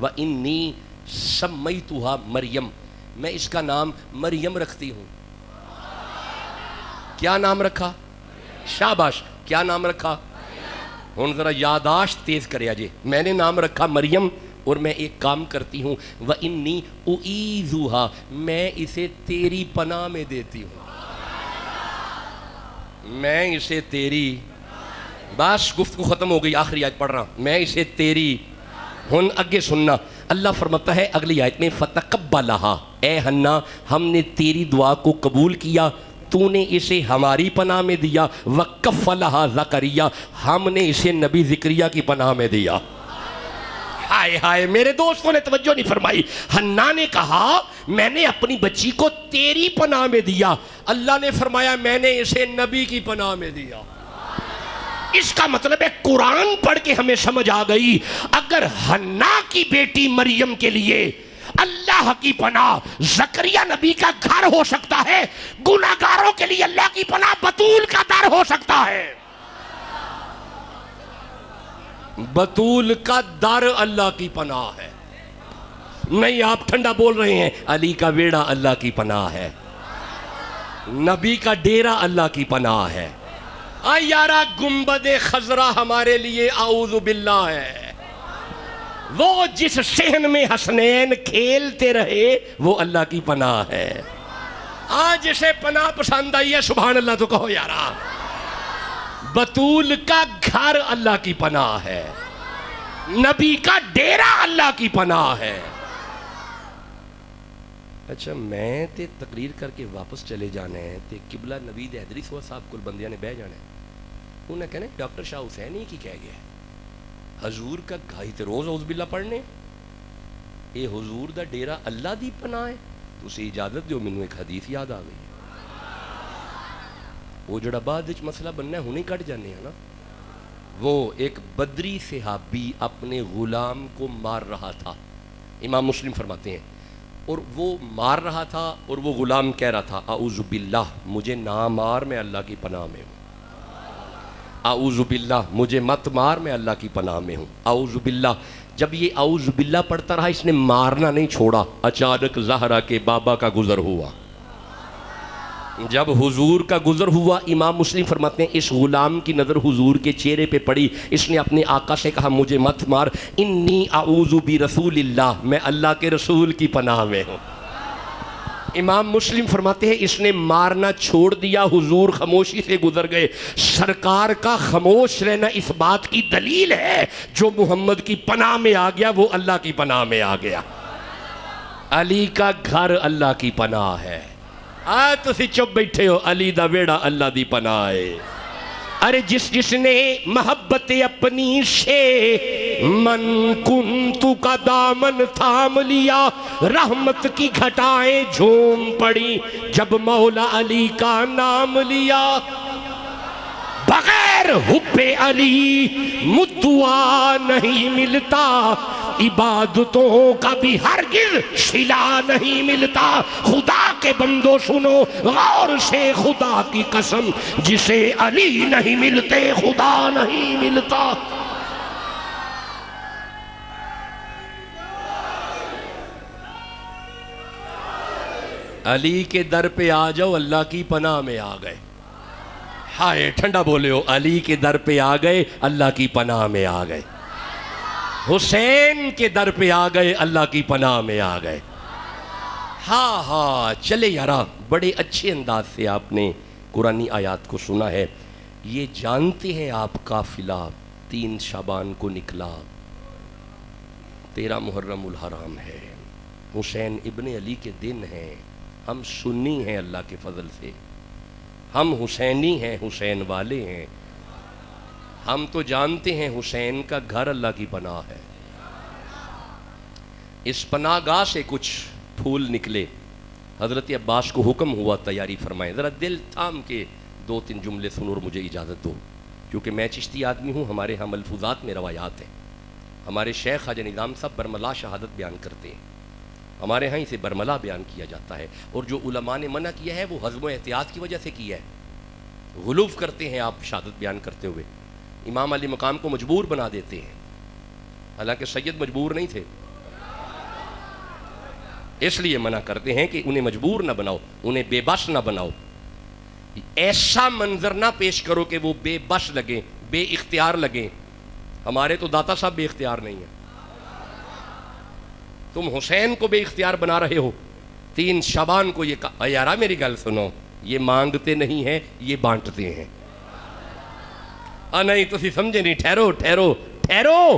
وَإِنِّي سَمَّيْتُهَا مریم، میں اس کا نام مریم رکھتی ہوں۔ کیا نام رکھا؟ شاباش، کیا نام رکھا؟ ہن ذرا یاداشت تیز کریا جے، میں نے نام رکھا مریم اور میں ایک کام کرتی ہوں، وَإِنِّي أُعِيذُهَا، میں اسے تیری پناہ میں دیتی ہوں، میں اسے تیری، بس گفتگو ختم ہو گئی، آخری آیت پڑھ رہا ہوں، میں اسے تیری ہن اگے سننا، اللہ فرماتا ہے اگلی آیت میں فتقبلہا، اے حنا ہم نے تیری دعا کو قبول کیا، تو نے اسے ہماری پناہ میں دیا، وکفلہا زکریا، ہم نے اسے نبی زکریا کی پناہ میں دیا۔ ہائے ہائے میرے دوستوں نے توجہ نہیں فرمائی، حنا نے کہا میں نے اپنی بچی کو تیری پناہ میں دیا، اللہ نے فرمایا میں نے اسے نبی کی پناہ میں دیا۔ اس کا مطلب ہے قرآن پڑھ کے ہمیں سمجھ آ گئی، اگر حنا کی بیٹی مریم کے لیے اللہ کی پناہ زکریا نبی کا گھر ہو سکتا ہے، گناہگاروں کے لیے اللہ کی پناہ بطول کا در ہو سکتا ہے۔ بطول کا در اللہ کی پناہ ہے۔ نہیں آپ ٹھنڈا بول رہے ہیں، علی کا ویڑا اللہ کی پناہ ہے، نبی کا ڈیرہ اللہ کی پناہ ہے۔ یارا گنبد خضرا ہمارے لیے اعوذ باللہ ہے، وہ جس صحن میں حسنین کھیلتے رہے وہ اللہ کی پناہ ہے۔ آج جسے پناہ پسند آئی ہے سبحان اللہ تو کہو یارا۔ بطول کا گھر اللہ کی پناہ ہے، نبی کا ڈیرہ اللہ کی پناہ ہے۔ اچھا میں تے تقریر کر کے واپس چلے جانے ہیں تے قبلہ نوید حیدری صاحب کل بندیاں نے بہ جانے ہیں، انہیں کہنے ڈاکٹر شاہ حسین ہی کی کہہ گیا حضور کا گھائی تے روز اعوذ باللہ پڑھنے، اے حضور دا ڈیرہ اللہ دی پناہ ہے، تو اسے اجازت دیو، مینوں ایک حدیث یاد آ گئی، وہ جڑا بعد وچ مسئلہ بننا ہے ہنے کٹ جانے ہیں نا۔ وہ ایک بدری صحابی اپنے غلام کو مار رہا تھا، امام مسلم فرماتے ہیں، اور وہ مار رہا تھا اور وہ غلام کہہ رہا تھا اعوذ باللہ مجھے نہ مار میں اللہ کی پناہ میں ہوں، اعوذ باللہ مجھے مت مار میں اللہ کی پناہ میں ہوں، اعوذ باللہ۔ جب یہ اعوذ باللہ پڑھتا رہا اس نے مارنا نہیں چھوڑا، اچانک زہرا کے بابا کا گزر ہوا۔ جب حضور کا گزر ہوا امام مسلم فرماتے ہیں اس غلام کی نظر حضور کے چہرے پہ پڑی، اس نے اپنے آقا سے کہا مجھے مت مار، انی اعوذ برسول اللہ، میں اللہ کے رسول کی پناہ میں ہوں۔ امام مسلم فرماتے ہیں اس نے مارنا چھوڑ دیا، حضور خاموشی سے گزر گئے۔ سرکار کا خاموش رہنا اس بات کی دلیل ہے جو محمد کی پناہ میں آ گیا وہ اللہ کی پناہ میں آ گیا۔ علی کا گھر اللہ کی پناہ ہے۔ تسی چپ بیٹھے ہو، علی دا ویڑا اللہ دی پناہ ہے۔ ارے جس نے محبت اپنی سے من کنتو کا دامن تھام لیا، رحمت کی گھٹائیں جھوم پڑی جب مولا علی کا نام لیا۔ بغیر حب علی مدعا نہیں ملتا، عبادتوں کا بھی ہرگز صلہ نہیں ملتا۔ خدا کے بندو سنو غور سے خدا کی قسم، جسے علی نہیں ملتے خدا نہیں ملتا۔ علی کے در پہ آ جاؤ اللہ کی پناہ میں آ گئے۔ ہائے ٹھنڈا بولے ہو، علی کے در پہ آ گئے اللہ کی پناہ میں آ گئے۔ حسین کے در پہ آ گئے اللہ کی پناہ میں آ گئے۔ ہاں چلے یارا، بڑے اچھے انداز سے آپ نے قرآنی آیات کو سنا ہے۔ یہ جانتے ہیں آپ قافلہ 3 شعبان کو نکلا، 13 محرم الحرام ہے، حسین ابن علی کے دن ہیں، ہم سنی ہیں اللہ کے فضل سے، ہم حسینی ہیں، حسین والے ہیں، ہم تو جانتے ہیں حسین کا گھر اللہ کی پناہ ہے۔ اس پناہ گاہ سے کچھ پھول نکلے، حضرت عباس کو حکم ہوا تیاری فرمائیں، ذرا دل تھام کے 2-3 جملے سنو اور مجھے اجازت دو، کیونکہ میں چشتی آدمی ہوں، ہمارے ہاں ملفوظات میں روایات ہیں۔ ہمارے شیخ خواجہ نظام صاحب برملا شہادت بیان کرتے ہیں، ہمارے ہاں اسے برملا بیان کیا جاتا ہے، اور جو علماء نے منع کیا ہے وہ حزم و احتیاط کی وجہ سے کیا ہے۔ غلو کرتے ہیں آپ شہادت بیان کرتے ہوئے، امام علی مقام کو مجبور بنا دیتے ہیں، حالانکہ سید مجبور نہیں تھے، اس لیے منع کرتے ہیں کہ انہیں مجبور نہ بناؤ، انہیں بے بس نہ بناؤ، ایسا منظر نہ پیش کرو کہ وہ بے بس لگیں، بے اختیار لگیں۔ ہمارے تو داتا صاحب بے اختیار نہیں ہیں، تم حسین کو بے اختیار بنا رہے ہو۔ 3 شعبان کو یہ کہا، یارا میری گل سنو، یہ مانگتے نہیں ہیں، یہ بانٹتے ہیں۔ نہیں تسی سمجھے نہیں، ٹھہرو ٹھہرو ٹھہرو،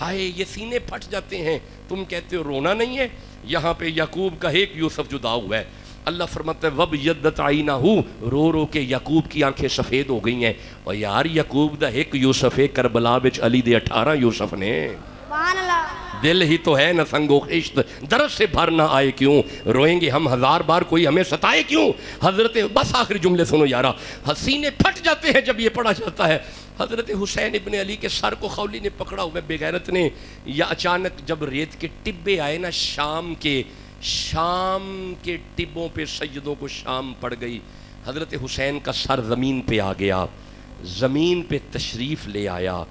ہائے یہ سینے پھٹ جاتے ہیں، تم کہتے ہو رونا نہیں ہے۔ یہاں پہ یعقوب کا ایک یوسف جدا ہوا ہے، اللہ فرماتا ہے وب یدت عینہ، رو رو کے یعقوب کی آنکھیں سفید ہو گئی ہیں۔ اور یار یعقوب دا ایک یوسف ہے، کربلا وچ علی دے 18 یوسف نے۔ سبحان اللہ۔ دل ہی تو ہے نہ سنگ و خشت، درد سے بھر نہ آئے کیوں، روئیں گے ہم ہزار بار کوئی ہمیں ستائے کیوں۔ حضرت بس آخری جملے سنو یارا، سینے پھٹ جاتے ہیں جب یہ پڑھا جاتا ہے۔ حضرت حسین ابن علی کے سر کو خولی نے پکڑا ہوا بے غیرت نے، یا اچانک جب ریت کے ٹبے آئے نا شام کے ٹبوں پہ سیدوں کو شام پڑ گئی، حضرت حسین کا سر زمین پہ آ گیا، زمین پہ تشریف لے آیا۔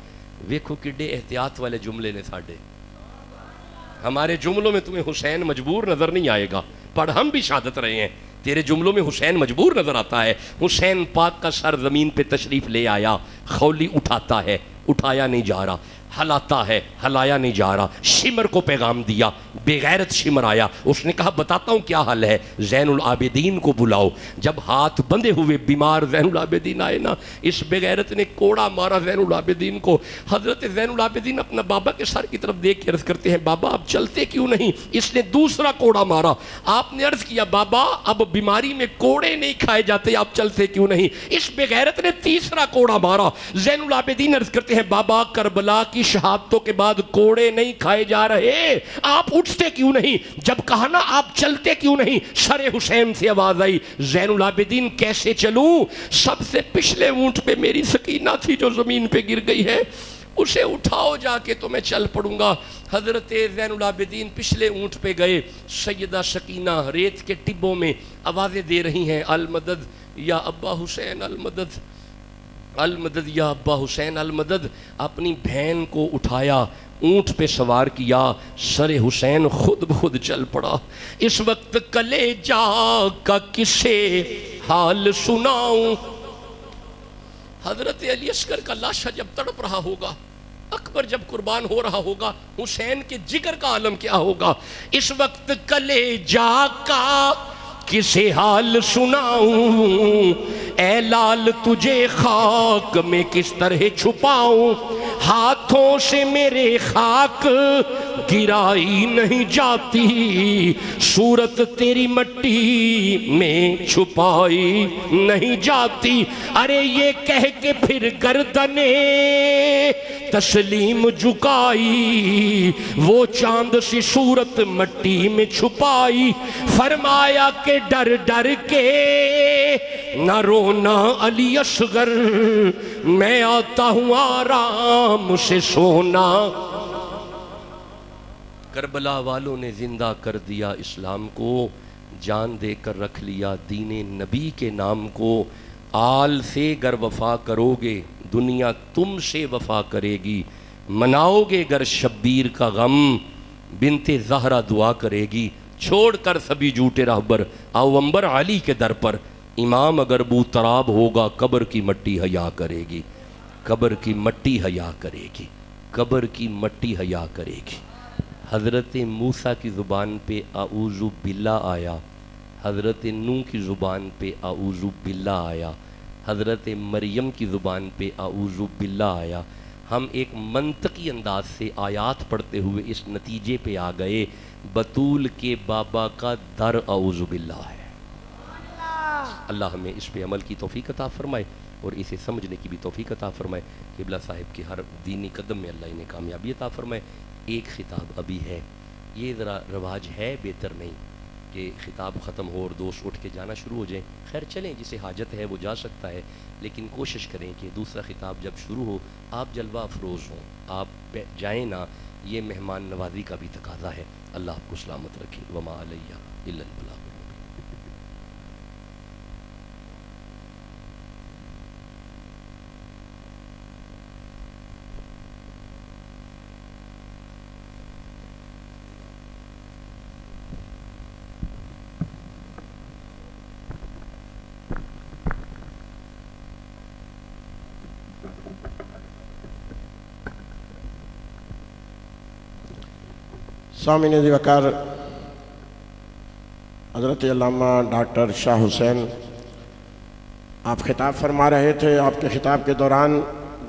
ویکھو کڈے احتیاط والے جملے نے ساڈے، ہمارے جملوں میں تمہیں حسین مجبور نظر نہیں آئے گا، پڑھ ہم بھی شہادت رہے ہیں، تیرے جملوں میں حسین مجبور نظر آتا ہے۔ حسین پاک کا سر زمین پہ تشریف لے آیا، خولی اٹھاتا ہے، اٹھایا نہیں جا رہا، ہلاتا ہے، ہلایا نہیں جا رہا، شمر کو پیغام دیا، بے غیرت شمر آیا، اس نے کہا بتاتا ہوں کیا حل ہے، زین العابدین کو بلاؤ۔ جب ہاتھ بندھے ہوئے بیمار زین العابدین آئے نا، اس بے غیرت نے کوڑا مارا زین العابدین کو۔ حضرت زین العابدین اپنا بابا کے سر کی طرف دیکھ کے عرض کرتے ہیں بابا آپ چلتے کیوں نہیں؟ اس نے دوسرا کوڑا مارا، آپ نے عرض کیا بابا اب بیماری میں کوڑے نہیں کھائے جاتے، آپ چلتے کیوں نہیں؟ اس بے غیرت نے تیسرا کوڑا مارا۔ زین العابدین عرض کرتے ہیں بابا کربلا کی شہادتوں کے بعد کوڑے نہیں کھائے جا رہے، آپ اٹھتے کیوں نہیں؟ جب کہا نا آپ چلتے کیوں نہیں، سر حسین سے آواز آئی زین العابدین کیسے چلوں؟ سب سے پچھلے اونٹ پہ میری سکینہ تھی جو زمین پہ گر گئی ہے، اسے اٹھاؤ جا کے تو میں چل پڑوں گا۔ حضرت زین العابدین پچھلے اونٹ پہ گئے، سیدہ سکینہ ریت کے ٹبوں میں آوازیں دے رہی ہیں المدد یا ابا حسین المدد، المدد یا ابا حسین المدد۔ اپنی بہن کو اٹھایا، اونٹ پہ سوار کیا، سر حسین خود بخود چل پڑا۔ اس وقت کلیجا کا کسے حال سناؤں، حضرت علی اصغر کا لاشا جب تڑپ رہا ہوگا، اکبر جب قربان ہو رہا ہوگا، حسین کے جگر کا عالم کیا ہوگا۔ اس وقت کلیجا کا کسے حال سناؤں، اے لال تجھے خاک میں کس طرح چھپاؤں، ہاتھوں سے میرے خاک گرائی نہیں جاتی، صورت تیری مٹی میں چھپائی نہیں جاتی۔ ارے یہ کہہ کے پھر گردنے تسلیم جھکائی، وہ چاند سی صورت مٹی میں چھپائی، فرمایا کہ ڈر ڈر کے نہ رونا علی اصغر، میں آتا ہوں آرام سے سونا۔ کربلا والوں نے زندہ کر دیا اسلام کو، جان دے کر رکھ لیا دین نبی کے نام کو۔ آل سے گر وفا کرو گے دنیا تم سے وفا کرے گی، مناؤ گے گر شبیر کا غم بنت زہرا دعا کرے گی۔ چھوڑ کر سبھی جھوٹے راہبر آؤ انبر علی کے در پر، امام اگر بو تراب ہوگا قبر کی مٹی حیا کرے گی، قبر کی مٹی حیا کرے گی، قبر کی مٹی حیا کرے گی۔ حضرت موسیٰ کی زبان پہ اعوذ باللہ آیا، حضرت نوح کی زبان پہ اعوذ باللہ آیا، حضرت مریم کی زبان پہ اعوذ باللہ آیا۔ ہم ایک منطقی انداز سے آیات پڑھتے ہوئے اس نتیجے پہ آ گئے بطول کے بابا کا در اعوذ باللہ ہے۔ اللہ ہمیں اس پہ عمل کی توفیق عطا فرمائے اور اسے سمجھنے کی بھی توفیق عطا فرمائے۔ قبلہ صاحب کے ہر دینی قدم میں اللہ انہیں کامیابی عطا فرمائے۔ ایک خطاب ابھی ہے، یہ ذرا رواج ہے بہتر نہیں کہ خطاب ختم ہو اور دوست اٹھ کے جانا شروع ہو جائیں، خیر چلیں جسے حاجت ہے وہ جا سکتا ہے، لیکن کوشش کریں کہ دوسرا خطاب جب شروع ہو آپ جلوہ افروز ہوں، آپ جائیں نا، یہ مہمان نوازی کا بھی تقاضا ہے۔ اللہ آپ کو سلامت رکھے، وما علیہ الا البلاغ۔ سامعین ذی وقار، حضرت علامہ ڈاکٹر شاہ حسین آپ خطاب فرما رہے تھے۔ آپ کے خطاب کے دوران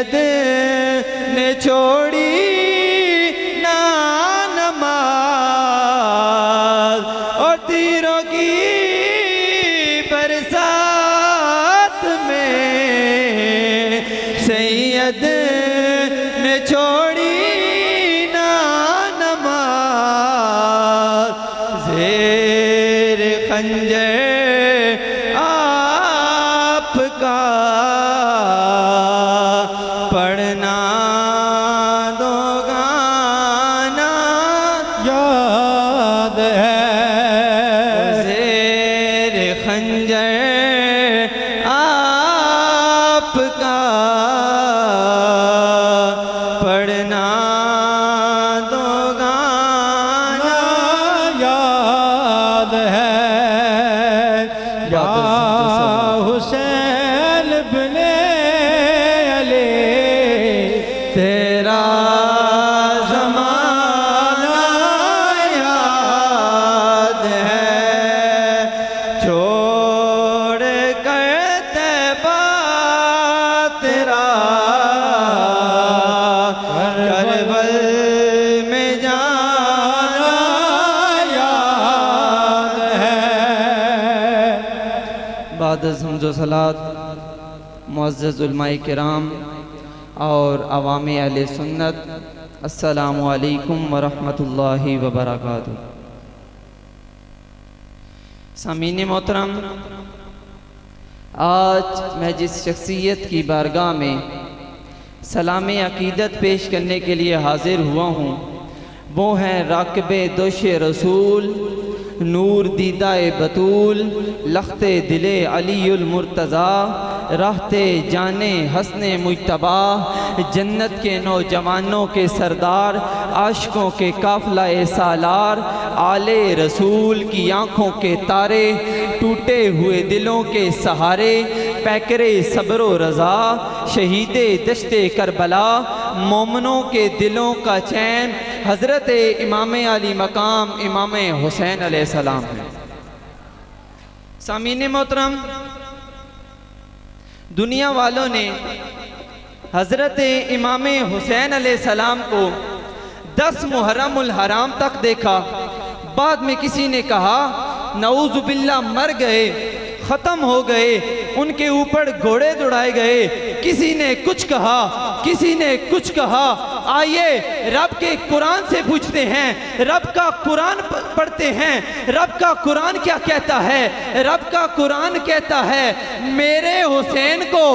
سید نے چھوڑی نہ نماز اور تیروں کی برسات میں سید نے چھوڑی نہ نماز زیر خنجر آپ کا پڑھنا دو گانا یاد ہے زیر خنجر آپ کا پڑھنا دو گانا یاد ہے یا حسین بن علی تیرا زمانہ یاد ہے چھوڑ کر طیبہ تیرا کربل میں جانا یاد ہے بعد از حمد و صلات معزز علماء کرام اور عوام اہل سنت السلام علیکم ورحمۃ اللہ وبرکاتہ سامعین محترم آج میں جس شخصیت کی بارگاہ میں سلام عقیدت پیش کرنے کے لیے حاضر ہوا ہوں وہ ہیں راکب دوش رسول نور دیدہ بطول لخت دل علی المرتضیٰ راحت جان حسن مجتبی جنت کے نوجوانوں کے سردار عاشقوں کے قافلہ سالار آل رسول کی آنکھوں کے تارے ٹوٹے ہوئے دلوں کے سہارے پیکر صبر و رضا شہید دشت کربلا مومنوں کے دلوں کا چین حضرت امام علی مقام امام حسین علیہ السلام ہے سامعین محترم دنیا والوں نے حضرت امام حسین علیہ السلام کو 10 محرم الحرام تک دیکھا بعد میں کسی نے کہا نعوذ باللہ مر گئے ختم ہو گئے ان کے اوپر گھوڑے دوڑائے گئے کسی نے کچھ کہا کسی نے کچھ کہا آئیے رب کے قرآن سے پوچھتے ہیں رب کا قرآن پڑھتے ہیں رب کا قرآن کیا کہتا ہے رب کا قرآن کہتا ہے میرے حسین کو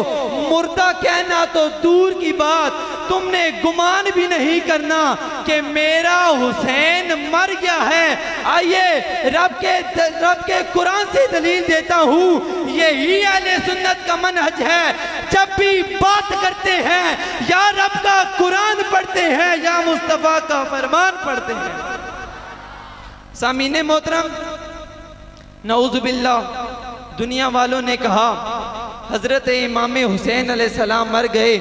مردہ کہنا تو دور کی بات تم نے گمان بھی نہیں کرنا کہ میرا حسین مر گیا ہے آئیے رب کے قرآن سے دلیل دیتا ہوں یہی اہل سنت کا منہج ہے جب بھی بات کرتے ہیں یا رب کا قرآن پڑھتے ہیں یا مصطفیٰ کا فرمان پڑھتے ہیں سامعین محترم نعوذ باللہ دنیا والوں نے کہا حضرت امام حسین علیہ السلام مر گئے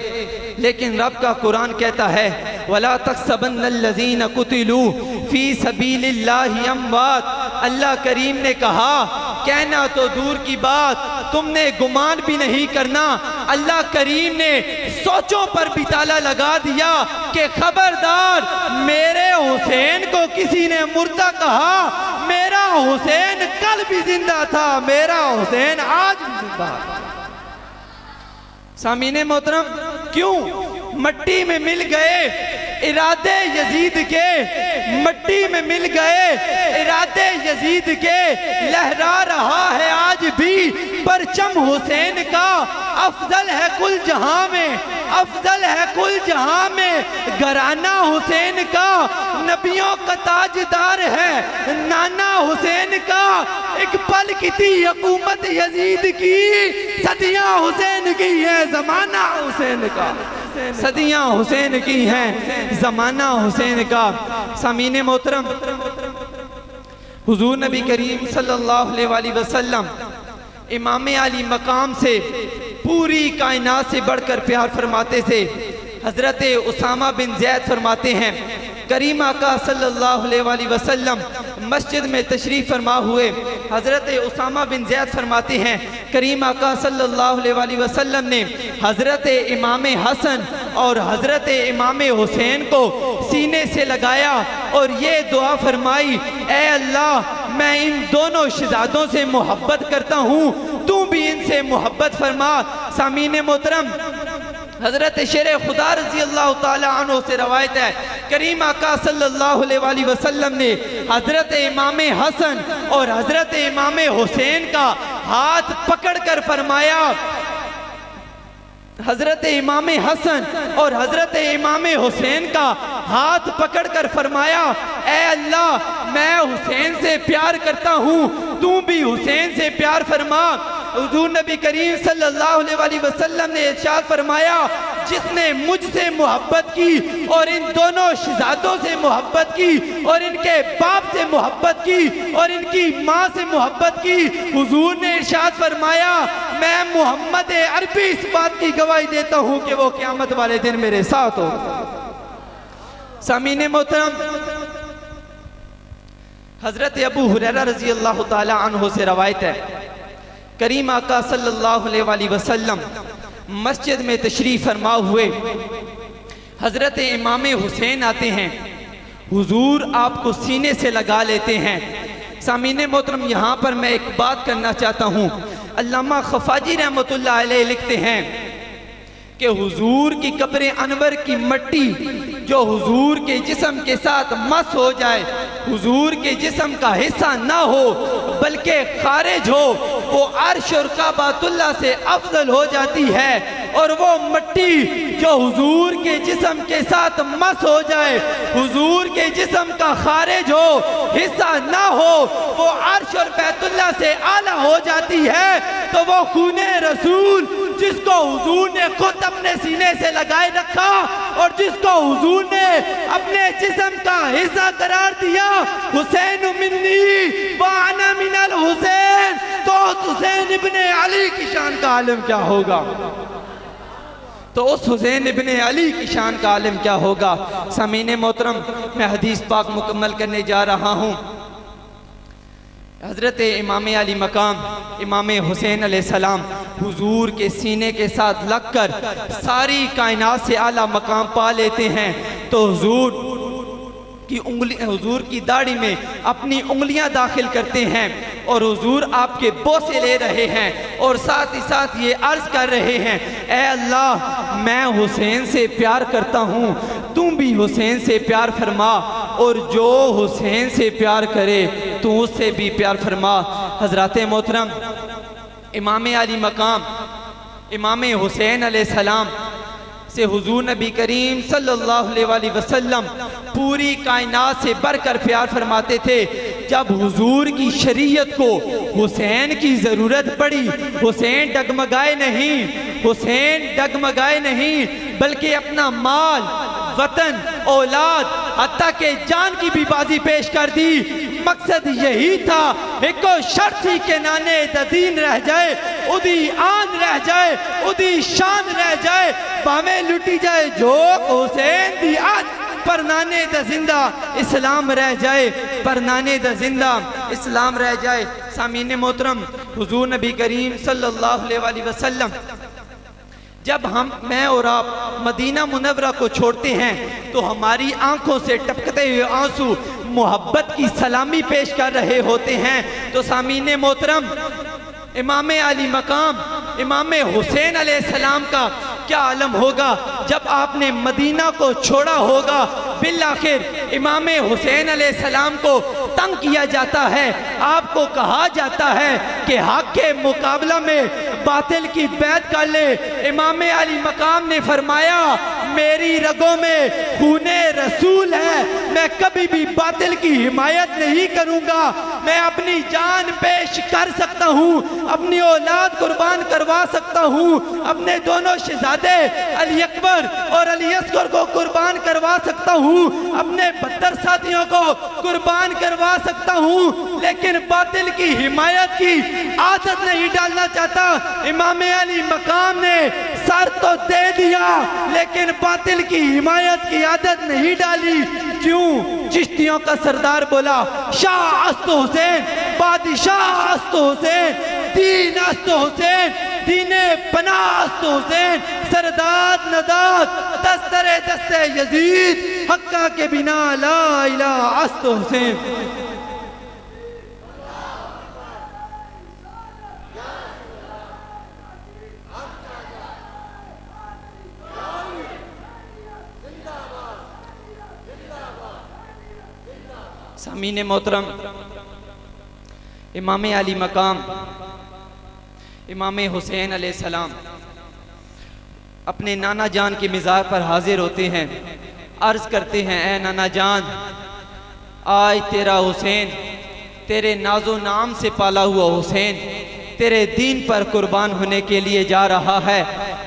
لیکن رب کا قرآن کہتا ہے وَلَا تَحْسَبَنَّ الَّذِينَ قُتِلُوا فِي سَبِيلِ اللَّهِ أَمْوَاتٌ اللہ کریم نے کہا کہنا تو دور کی بات تم نے گمان بھی نہیں کرنا اللہ کریم نے سوچوں پر بھی تالا لگا دیا کہ خبردار میرے حسین کو کسی نے مردہ کہا میرا حسین کل بھی زندہ تھا میرا حسین آج بھی زندہ تھا سامعین محترم کیوں مٹی میں مل گئے ارادے یزید کے مٹی میں مل گئے ارادے یزید کے لہرا رہا ہے آج بھی پرچم حسین کا افضل ہے کل جہاں میں افضل ہے کل جہاں میں گھرانہ حسین کا نبیوں کا تاجدار ہے نانا حسین کا ایک پل کی تھی حکومت یزید کی صدیاں حسین کی ہے زمانہ حسین کا صدیاں حسین کی ہیں زمانہ حسین کا سامعین محترم حضور نبی کریم صلی اللہ علیہ وسلم امام علی مقام سے پوری کائنات سے بڑھ کر پیار فرماتے تھے حضرت اسامہ بن زید فرماتے ہیں کریم آقا صلی اللہ علیہ وآلہ وسلم مسجد میں تشریف فرما ہوئے. حضرت اسامہ بن زید فرماتے ہیں کریم آقا صلی اللہ علیہ وآلہ وسلم نے حضرت امام حسن اور حضرت امام حسین کو سینے سے لگایا اور یہ دعا فرمائی، اے اللہ میں ان دونوں شہزادوں سے محبت کرتا ہوں، تو بھی ان سے محبت فرما. سامعین محترم، حضرت شیر خدا رضی اللہ تعالی عنہ سے روایت ہے کریم آقا صلی اللہ علیہ وآلہ وسلم نے حضرت امام حسن اور حضرت امام حسین کا ہاتھ پکڑ کر فرمایا، حضرت امام حسن اور حضرت امام حسین کا ہاتھ پکڑ کر فرمایا، اے اللہ میں حسین سے پیار کرتا ہوں، تو بھی حسین سے پیار فرما. حضور نبی کریم صلی اللہ علیہ وآلہ وسلم نے ارشاد فرمایا، جس نے مجھ سے محبت کی اور ان دونوں شہزادوں سے محبت کی اور ان کے باپ سے محبت کی اور ان کی ماں سے محبت کی، حضور نے ارشاد فرمایا میں محمد عربی اس بات کی گواہی دیتا ہوں کہ وہ قیامت والے دن میرے ساتھ ہو. سامعین محترم، حضرت ابو ہریرہ رضی اللہ تعالی عنہ سے روایت ہے کریم آقا صلی اللہ علیہ وآلہ وسلم مسجد میں تشریف فرما ہوئے. حضرت امام حسین آتے ہیں، حضور آپ کو سینے سے لگا لیتے ہیں. سامعین محترم، یہاں پر میں ایک بات کرنا چاہتا ہوں. علامہ خفاجی رحمۃ اللہ علیہ لکھتے ہیں کہ حضور کی قبر انور کی مٹی جو حضور کے جسم کے ساتھ مس ہو جائے، حضور کے جسم کا حصہ نہ ہو بلکہ خارج ہو، وہ عرش اور کعبۃ اللہ سے افضل ہو جاتی ہے. اور وہ مٹی جو حضور کے جسم کے ساتھ مس ہو جائے، حضور کے جسم کا خارج ہو، حصہ نہ ہو، وہ عرش اور بیت اللہ سے اعلیٰ ہو جاتی ہے. تو وہ خون رسول جس کو حضور نے خود اپنے سینے سے لگائے رکھا اور جس کو حضور نے اپنے جسم کا حصہ قرار دیا، حسین منی وانا من الحسین، تو حسین ابن علی کی شان کا عالم کیا ہوگا؟ تو اس حسین ابن علی کی شان کا عالم کیا ہوگا؟ سامعین محترم، میں حدیث پاک مکمل کرنے جا رہا ہوں. حضرت امام علی مقام امام حسین علیہ السلام حضور کے سینے کے ساتھ لگ کر ساری کائنات سے اعلیٰ مقام پا لیتے ہیں. تو حضور کی داڑھی میں اپنی انگلیاں داخل کرتے ہیں اور حضور آپ کے بوسے لے رہے ہیں اور ساتھ ہی ساتھ یہ عرض کر رہے ہیں، اے اللہ میں حسین سے پیار کرتا ہوں، تم بھی حسین سے پیار فرما، اور جو حسین سے پیار کرے تو اس سے بھی پیار فرما. حضرات محترم، امام علی مقام امام حسین علیہ السلام سے حضور نبی کریم صلی اللہ علیہ وآلہ وسلم پوری کائنات سے بڑھ کر پیار فرماتے تھے. جب حضور کی شریعت کو حسین کی ضرورت پڑی، حسین ڈگمگائے نہیں بلکہ اپنا مال، وطن، اولاد، حتیٰ کہ جان کی بھی بازی پیش کر دی. مقصد یہی تھا ایک شرط ہی کہ نانے دین رہ جائے، ادھی آن رہ جائے، ادھی شان رہ جائے، باہیں لٹی جائے جو حسین دی آن، پر نانے دا زندہ اسلام رہ جائے، پر نانے دا زندہ اسلام رہ جائے. سامعین محترم، حضور نبی کریم صلی اللہ علیہ وآلہ وسلم جب میں اور آپ مدینہ منورہ کو چھوڑتے ہیں تو ہماری آنکھوں سے ٹپکتے ہوئے آنسو محبت کی سلامی پیش کر رہے ہوتے ہیں. تو سامعین محترم، امام علی مقام امام حسین علیہ السلام کا کیا عالم ہوگا جب آپ نے مدینہ کو چھوڑا ہوگا. بالآخر امام حسین علیہ السلام کو تنگ کیا جاتا ہے، آپ کو کہا جاتا ہے کہ حق کے مقابلہ میں باطل کی بیعت کر لے. امام علی مقام نے فرمایا میری رگوں میں خون رسول ہے، میں کبھی بھی باطل کی حمایت نہیں کروں گا. میں اپنی جان پیش کر سکتا ہوں، اپنی اولاد قربان کروا سکتا ہوں، اپنے دونوں شہزادے علی اکبر اور علی اصغر کو قربان کروا سکتا ہوں، اپنے 72 ساتھیوں کو قربان کروا سکتا ہوں، لیکن باطل کی حمایت کی عادت نہیں ڈالنا چاہتا. امام علی مقام نے سر تو دے دیا لیکن باطل کی حمایت کی عادت نہیں ڈالی. کیوں چشتیوں کا سردار بولا شاہ است حسین بادشاہ است حسین دین است حسین دین پناہ است حسین سرداد نداد دستر دست یزید حقہ کے بنا لا الہ است حسین. سامعین محترم، امام علی مقام امام حسین علیہ السلام اپنے نانا جان کے مزار پر حاضر ہوتے ہیں، عرض کرتے ہیں اے نانا جان، آج تیرا حسین تیرے ناز و نام سے پالا ہوا حسین تیرے دین پر قربان ہونے کے لیے جا رہا ہے.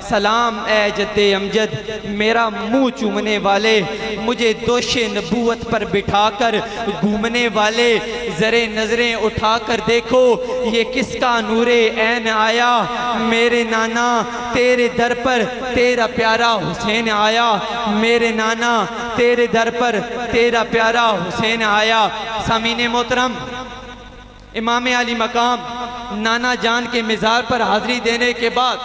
سلام اے جد امجد، میرا منہ چومنے والے، مجھے دوش نبوت پر بٹھا کر گھومنے والے، ذرے نظریں اٹھا کر دیکھو یہ کس کا نور عین آیا. میرے نانا تیرے در پر تیرا پیارا حسین آیا، میرے نانا تیرے در پر تیرا پیارا حسین آیا. سامعین محترم، امام علی مقام نانا جان کے مزار پر حاضری دینے کے بعد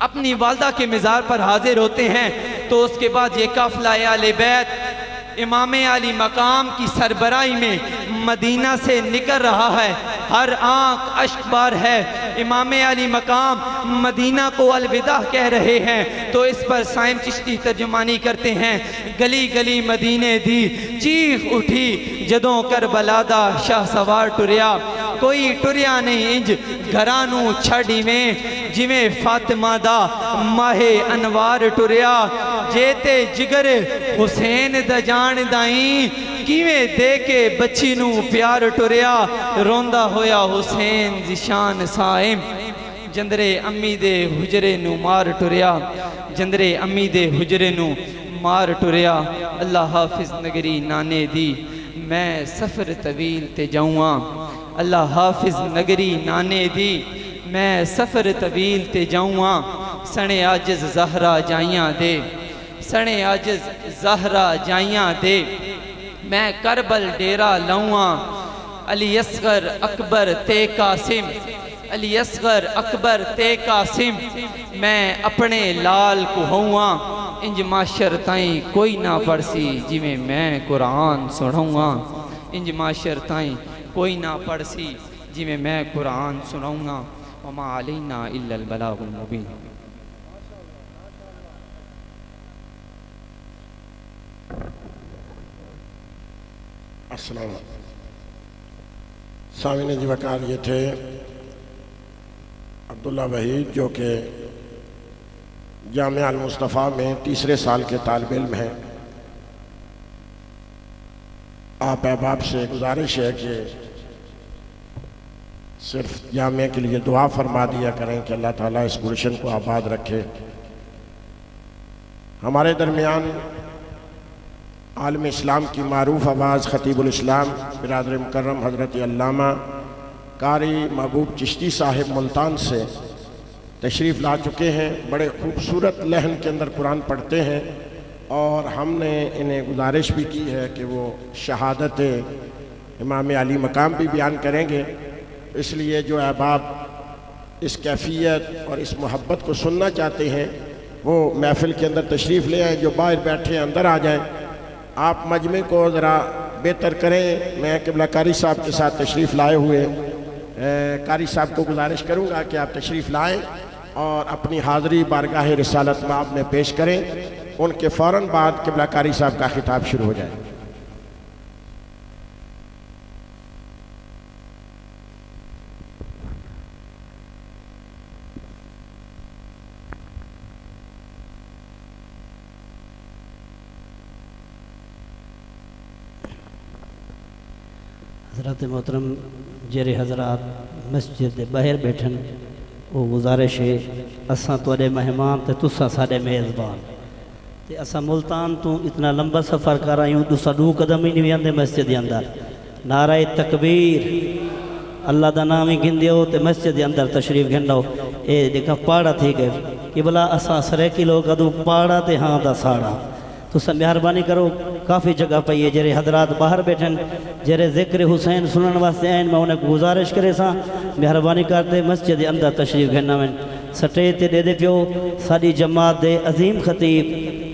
اپنی والدہ کے مزار پر حاضر ہوتے ہیں، تو اس کے بعد یہ قافلہ اہل بیت امام علی مقام کی سربراہی میں مدینہ سے نکل رہا ہے. ہر آنکھ اشک بار ہے، امام علی مقام مدینہ کو الوداع کہہ رہے ہیں. تو اس پر سائم چشتی ترجمانی کرتے ہیں، گلی گلی مدینے دی چیخ اٹھی جدوں کربلا دا شاہ سوار ٹریا. کوئی ٹریا نہیں انج گھرانوں چھڑی میں جویں فاطمہ دا ماہ انوار ٹریا. جیتے جگر حسین دا جان دائیں کیویں دے کے بچی نو پیار ٹریا. روندہ ہویا حسین زشان سائم جندرے امی دے حجرے نو مار ٹریا. جندرے امی دے حجرے نو مار ٹریا. اللہ حافظ نگری نانے دی میں سفر طویل تے جاؤں. اللہ حافظ نگری نانے دی میں سفر طویل تے جاؤں. سنے عاجز زہرہ جائیاں دے، سنے عاجز زہرہ جائیاں دے، میں کربل ڈیرہ لاؤں. علی اصغر اکبر تے قاسم، علی اصغر اکبر تے قاسم، میں اپنے لال کو ہوں. انج معاشر تائیں کوئی نہ پڑسی جویں میں قرآن سنوں. انج معاشر تائیں کوئی نہ پڑسی جویں میں قرآن سنوں. وما علینا الا البلاغ المبین. السلام. سامعین جی وقار یہ تھے عبداللہ وحید جو کہ جامعہ المصطفیٰ میں تیسرے سال کے طالب علم ہیں. آپ احباب سے گزارش ہے کہ صرف جامعہ کے لیے دعا فرما دیا کریں کہ اللہ تعالیٰ اس گلشن کو آباد رکھے. ہمارے درمیان عالم اسلام کی معروف آواز خطیب الاسلام برادر مکرم حضرت علامہ قاری محبوب چشتی صاحب ملتان سے تشریف لا چکے ہیں. بڑے خوبصورت لحن کے اندر قرآن پڑھتے ہیں اور ہم نے انہیں گزارش بھی کی ہے کہ وہ شہادت امام علی مقام بھی بیان کریں گے. اس لیے جو احباب اس کیفیت اور اس محبت کو سننا چاہتے ہیں وہ محفل کے اندر تشریف لے آئیں. جو باہر بیٹھے ہیں اندر آ جائیں. آپ مجمع کو ذرا بہتر کریں. میں قبلہ قاری صاحب کے ساتھ تشریف لائے ہوئے قاری صاحب کو گزارش کروں گا کہ آپ تشریف لائیں اور اپنی حاضری بارگاہ رسالت مآب میں پیش کریں. ان کے فوراً بعد قبلہ قاری صاحب کا خطاب شروع ہو جائے. حضرت محترم جیرے حضرات مسجد دے باہر بیٹھن وہ گزارش ہے اساں توڑے مہمان تے تساں ساڈے میزبان تے اساں ملتان تو اتنا لمبا سفر کر آئیوں تساں دو قدم ہی نہیں آندے مسجد دے اندر. نعرہ تکبیر اللہ دا نام ہی گھندیو تے مسجد دے اندر تشریف گھنڈاؤ. اے دیکھا پاڑا تھی گئے کہ بلا اساں سرے کی لوگ ادو پاڑا تے ہاں دا ساڑا. تساں مہربانی کرو کافی جگہ پہ یہ جرے حضرات باہر بیٹھن جرے ذکر حسین سنن واسطے آئین میں انہیں گزارش کرے ساں مہربانی کرتے مسجد اندر تشریف گھننا میں سٹے تے دے دے پیو ساری جماعت دے عظیم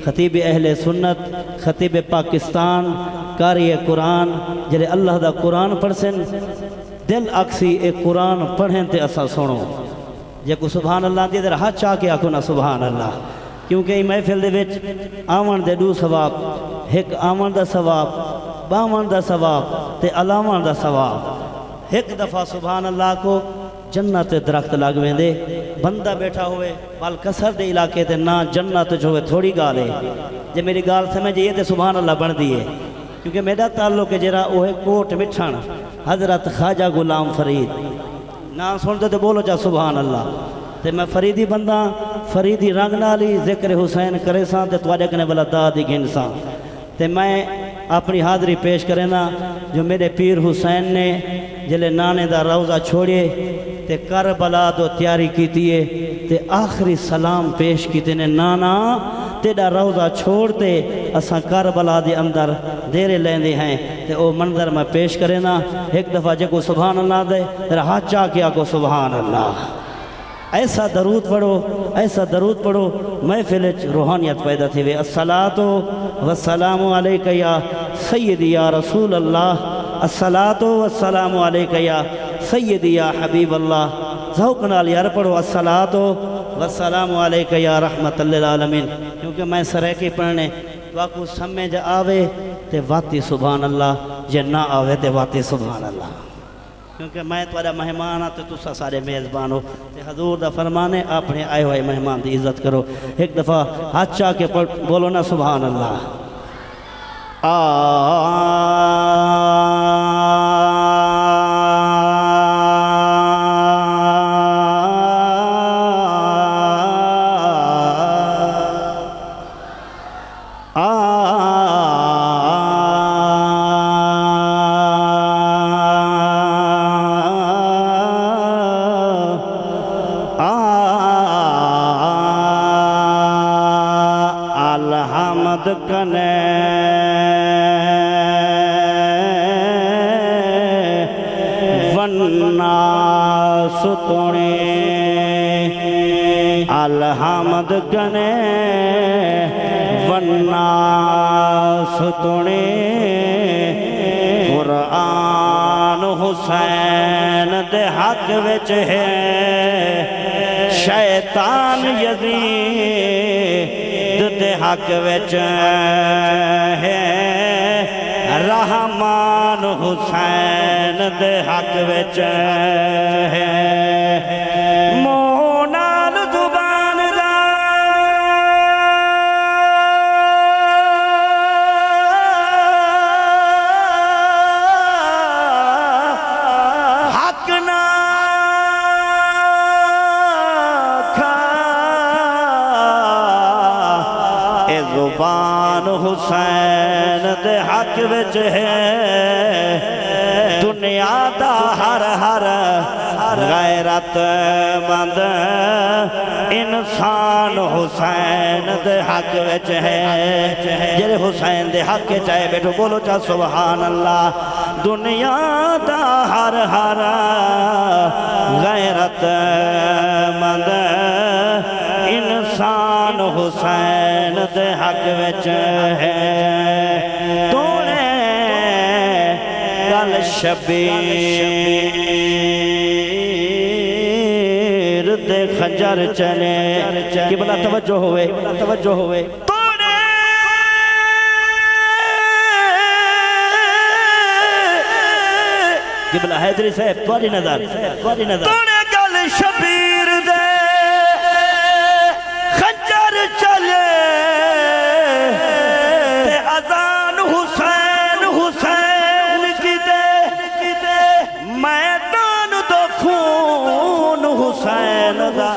خطیب اہل سنت خطیب پاکستان قاری قرآن جرے اللہ دا قرآن پڑھسن دل اکسی ایک قرآن پڑھیں تے اسا سنو جے کو سبحان اللہ دے در ہاتھ چاہ کے آکھو نا سبحان اللہ کیونکہ یہ محفل دے وچ آمن دے دو ثواب ایک آمن دا ثواب باون دا ثواب تے علامن دا ثواب ایک دفعہ سبحان اللہ کو جنت درخت لگ ویندے بندہ بیٹھا ہوئے بال کسر دے علاقے تے نہ جنت جو ہوئے تھوڑی گال ہے جے میری گال سمجھے یہ تے سبحان اللہ بن دیئے کیونکہ میرا تعلق ہے جرا وہ ہے کوٹ مٹھن حضرت خواجہ غلام فرید نام سنتے تے بولو جا سبحان اللہ تے میں فریدی بندہ فریدی رنگ نالی ذکر حسین کرے ساں تے توڑے کنے بلا دادی گھن ساں تے میں اپنی حاضری پیش کرے نا جو میرے پیر حسین نے جلے نانے دا روزہ چھوڑے تے کربلا دو تیاری کیتی ہے تے آخری سلام پیش کیتے نے نانا تیڑا روزہ چھوڑتے اساں کربلا دے اندر دیرے لیندے ہیں تے او منظر میں پیش کرے نا ایک دفعہ جے کو سبحان اللہ دے تیرا ہاتھ چاہ کیا کو سبحان اللہ ایسا درود پڑھو محفل روحانیت پیدا تھی وے الصلاۃ والسلام علیک یا سیدی یا رسول اللہ الصلاۃ والسلام علیک یا سیدی یا حبیب اللہ ذوق نال یار پڑھو الصلاۃ والسلام علیک یا رحمت للعالمین کیونکہ میں سریکی پڑھنے واقعو سمجھ آوے تے واتی سبحان اللہ جے نہ آوے تے واتی سبحان اللہ کیونکہ میں تھوڑا مہمان تو تسا سارے میزبان ہو تے حضور دا فرمانے اپنے آئے ہوئے مہمان دی عزت کرو ایک دفعہ ہاتھ چاہ کے بولو نا سبحان اللہ الحمد کنے والناس توڑے الحمد کنے والناس توڑے قرآن حسین دے حق وچ ہے شیطان یزید دے حق وچ ہے رحمان حسین دے حق وچ ہے مونال زبان دا حق نہ زبان حسین دے حق وچ ہے دنیا دا ہر غیرت مند انسان حسین دے حق وچ ہے جڑے حسین دے حق چاہے بیٹھو بولو چاہ سبحان اللہ دنیا دا ہر غیرت مند انسان حسین دے حق وچ ہے تونے گل شبیر دے خنجر چلے کہ بلا توجہ ہوئے تونے کہ بلا حیدری صاحب تواری نظر تونے گل شبیر دے چلے تے اذان حسین کی دے میدان دو خون حسین دا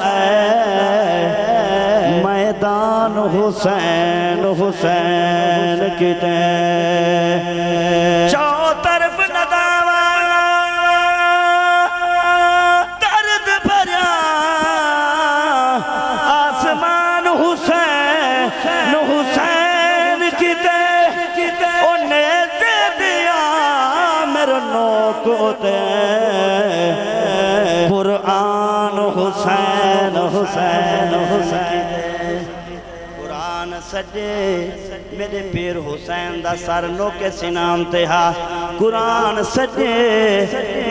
میدان حسین کی دے چو طرف نداوا درد بھریا آسمان حسین کی دے تے قرآن حسین حسین حسین قرآن سجے میرے پیر حسین دا سر نوکے سینام تے ہا قرآن سجے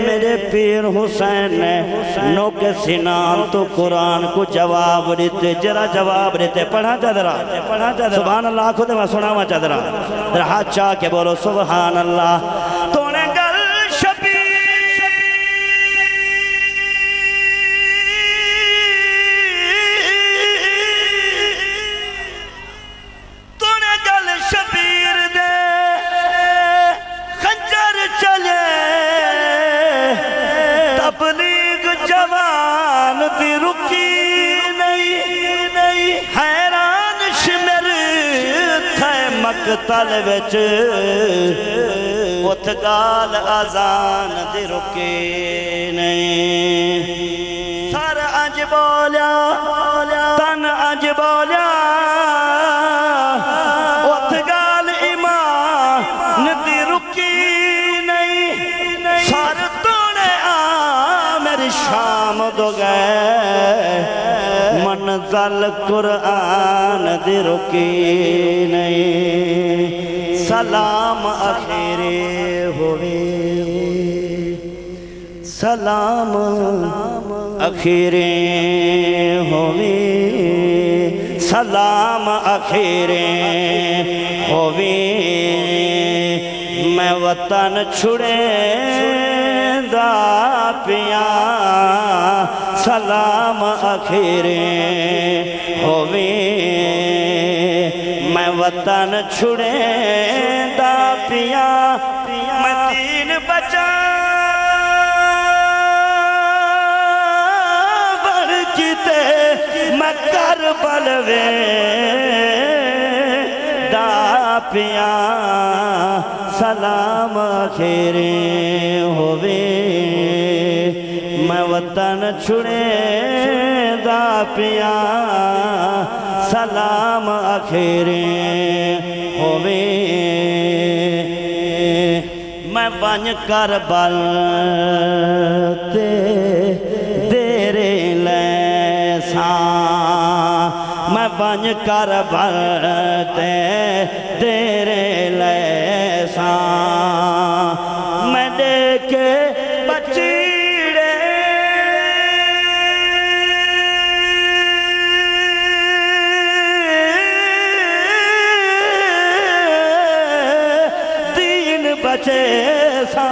میرے پیر حسین نے نوکے سینام تو قرآن کو جواب دیتے جرا جواب دیتے پڑھا چادرہ سبحان اللہ خود میں سناوا چادرہ ہاتھ چاہ کے بولو سبحان اللہ تو نے گل شبیر دے خنجر چلے تبلیغ جوان دی رکی نہیں حیران شمر تھے مقتل وچ اتھ گال آزان دی رکی نہیں سر اج بولیا تن اج بولیا شام دو گئے منزل قرآن دی رکی نہیں سلام اخیرے ہوئے سلام اخیرے ہوئے سلام اخیرے ہوئے میں وطن چھڑے دا پیا سلام اخیرے ہوئے میں وطن چھڑے دا پیا میں دین بچا بڑھ کیتے میں کربل وے دا پیا سلام اخیرے ہوئے میں وطن چھڑے دا پیا سلام اخیرے ہوئے میں بن کربل تے دیرے لیساں میں بن کربل تے دیرے لیساں میں دیکھے بچیڑے دین بچے سا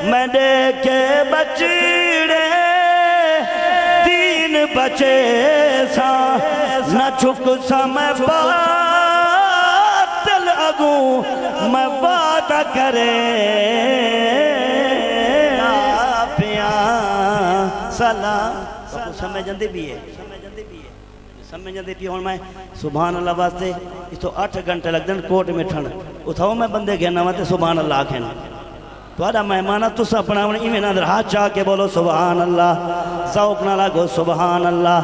میں دیکھے بچیڑے دین بچے سا نہ چھک سا میں باطل اگوں میں وعدہ کرے پیا سلام سمجھ جاندے بھی ہے سمجھ جاندے بھی ہون میں سبحان اللہ واسطے اس تو 8 گھنٹے لگ دن کوٹ میں ٹھن اتھاؤ میں بندے گھنا واسطے سبحان اللہ کھینا تو آدھا مہمانہ تو سا اپنا ایمیں نادر ہاتھ چاہ کے بولو سبحان اللہ ذوق نہ لگو سبحان اللہ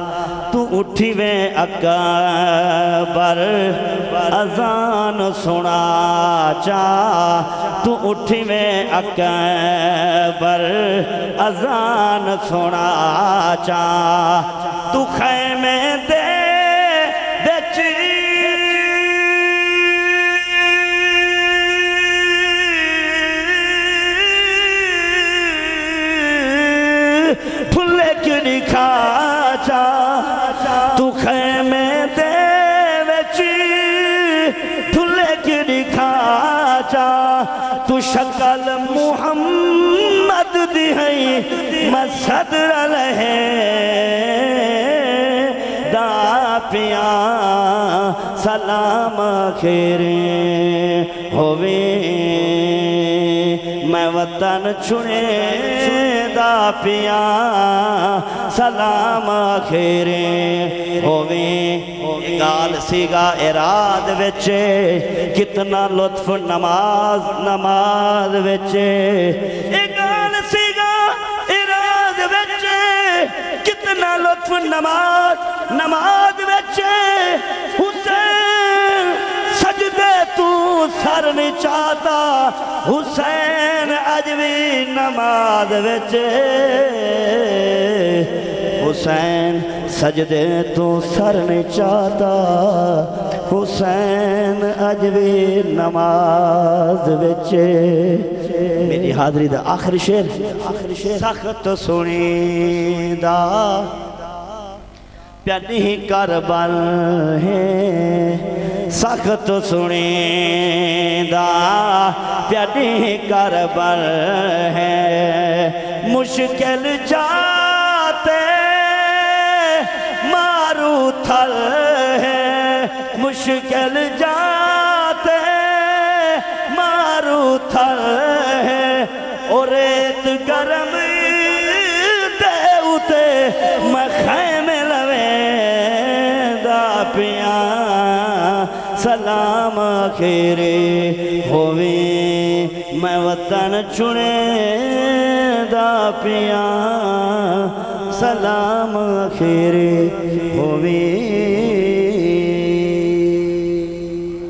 تو اٹھی وے اکبر اذان سنا چاہ تو اٹھی وے اکبر اذان سنا چاہ تو خیمے دے دکھا چا تو خیمے دے وچی دھلے کی دکھا چا تو شکل محمد دی ہے میں صدر لہے دا پیا سلام خیرے ہوئے میں وطن چھڑے دا پیا سلام خیرے ہوئے گال سیگا اراد وچے کتنا لطف نماز وچے گال سیگا اراد وچے کتنا لطف نماز وچے حسین سجدے تو سر نہیں چاہتا حسین اج بھی نماز وچ حسین سجدے تو سر نہیں چاہتا حسین اج بھی نماز وچ میری حاضری دا آخری شعر سخت سنی دا پیانی کربل ہے سخت سنی دا پیانی کربل ہے مشکل جاتے مارو تھل ہے مشکل جاتے مارو تھل ہے اور ریت گرم دے اتے میں خیمے لویں پیا سلام آخری ہوویں میں وطن چنے دا پیا سلام آخری ہوویں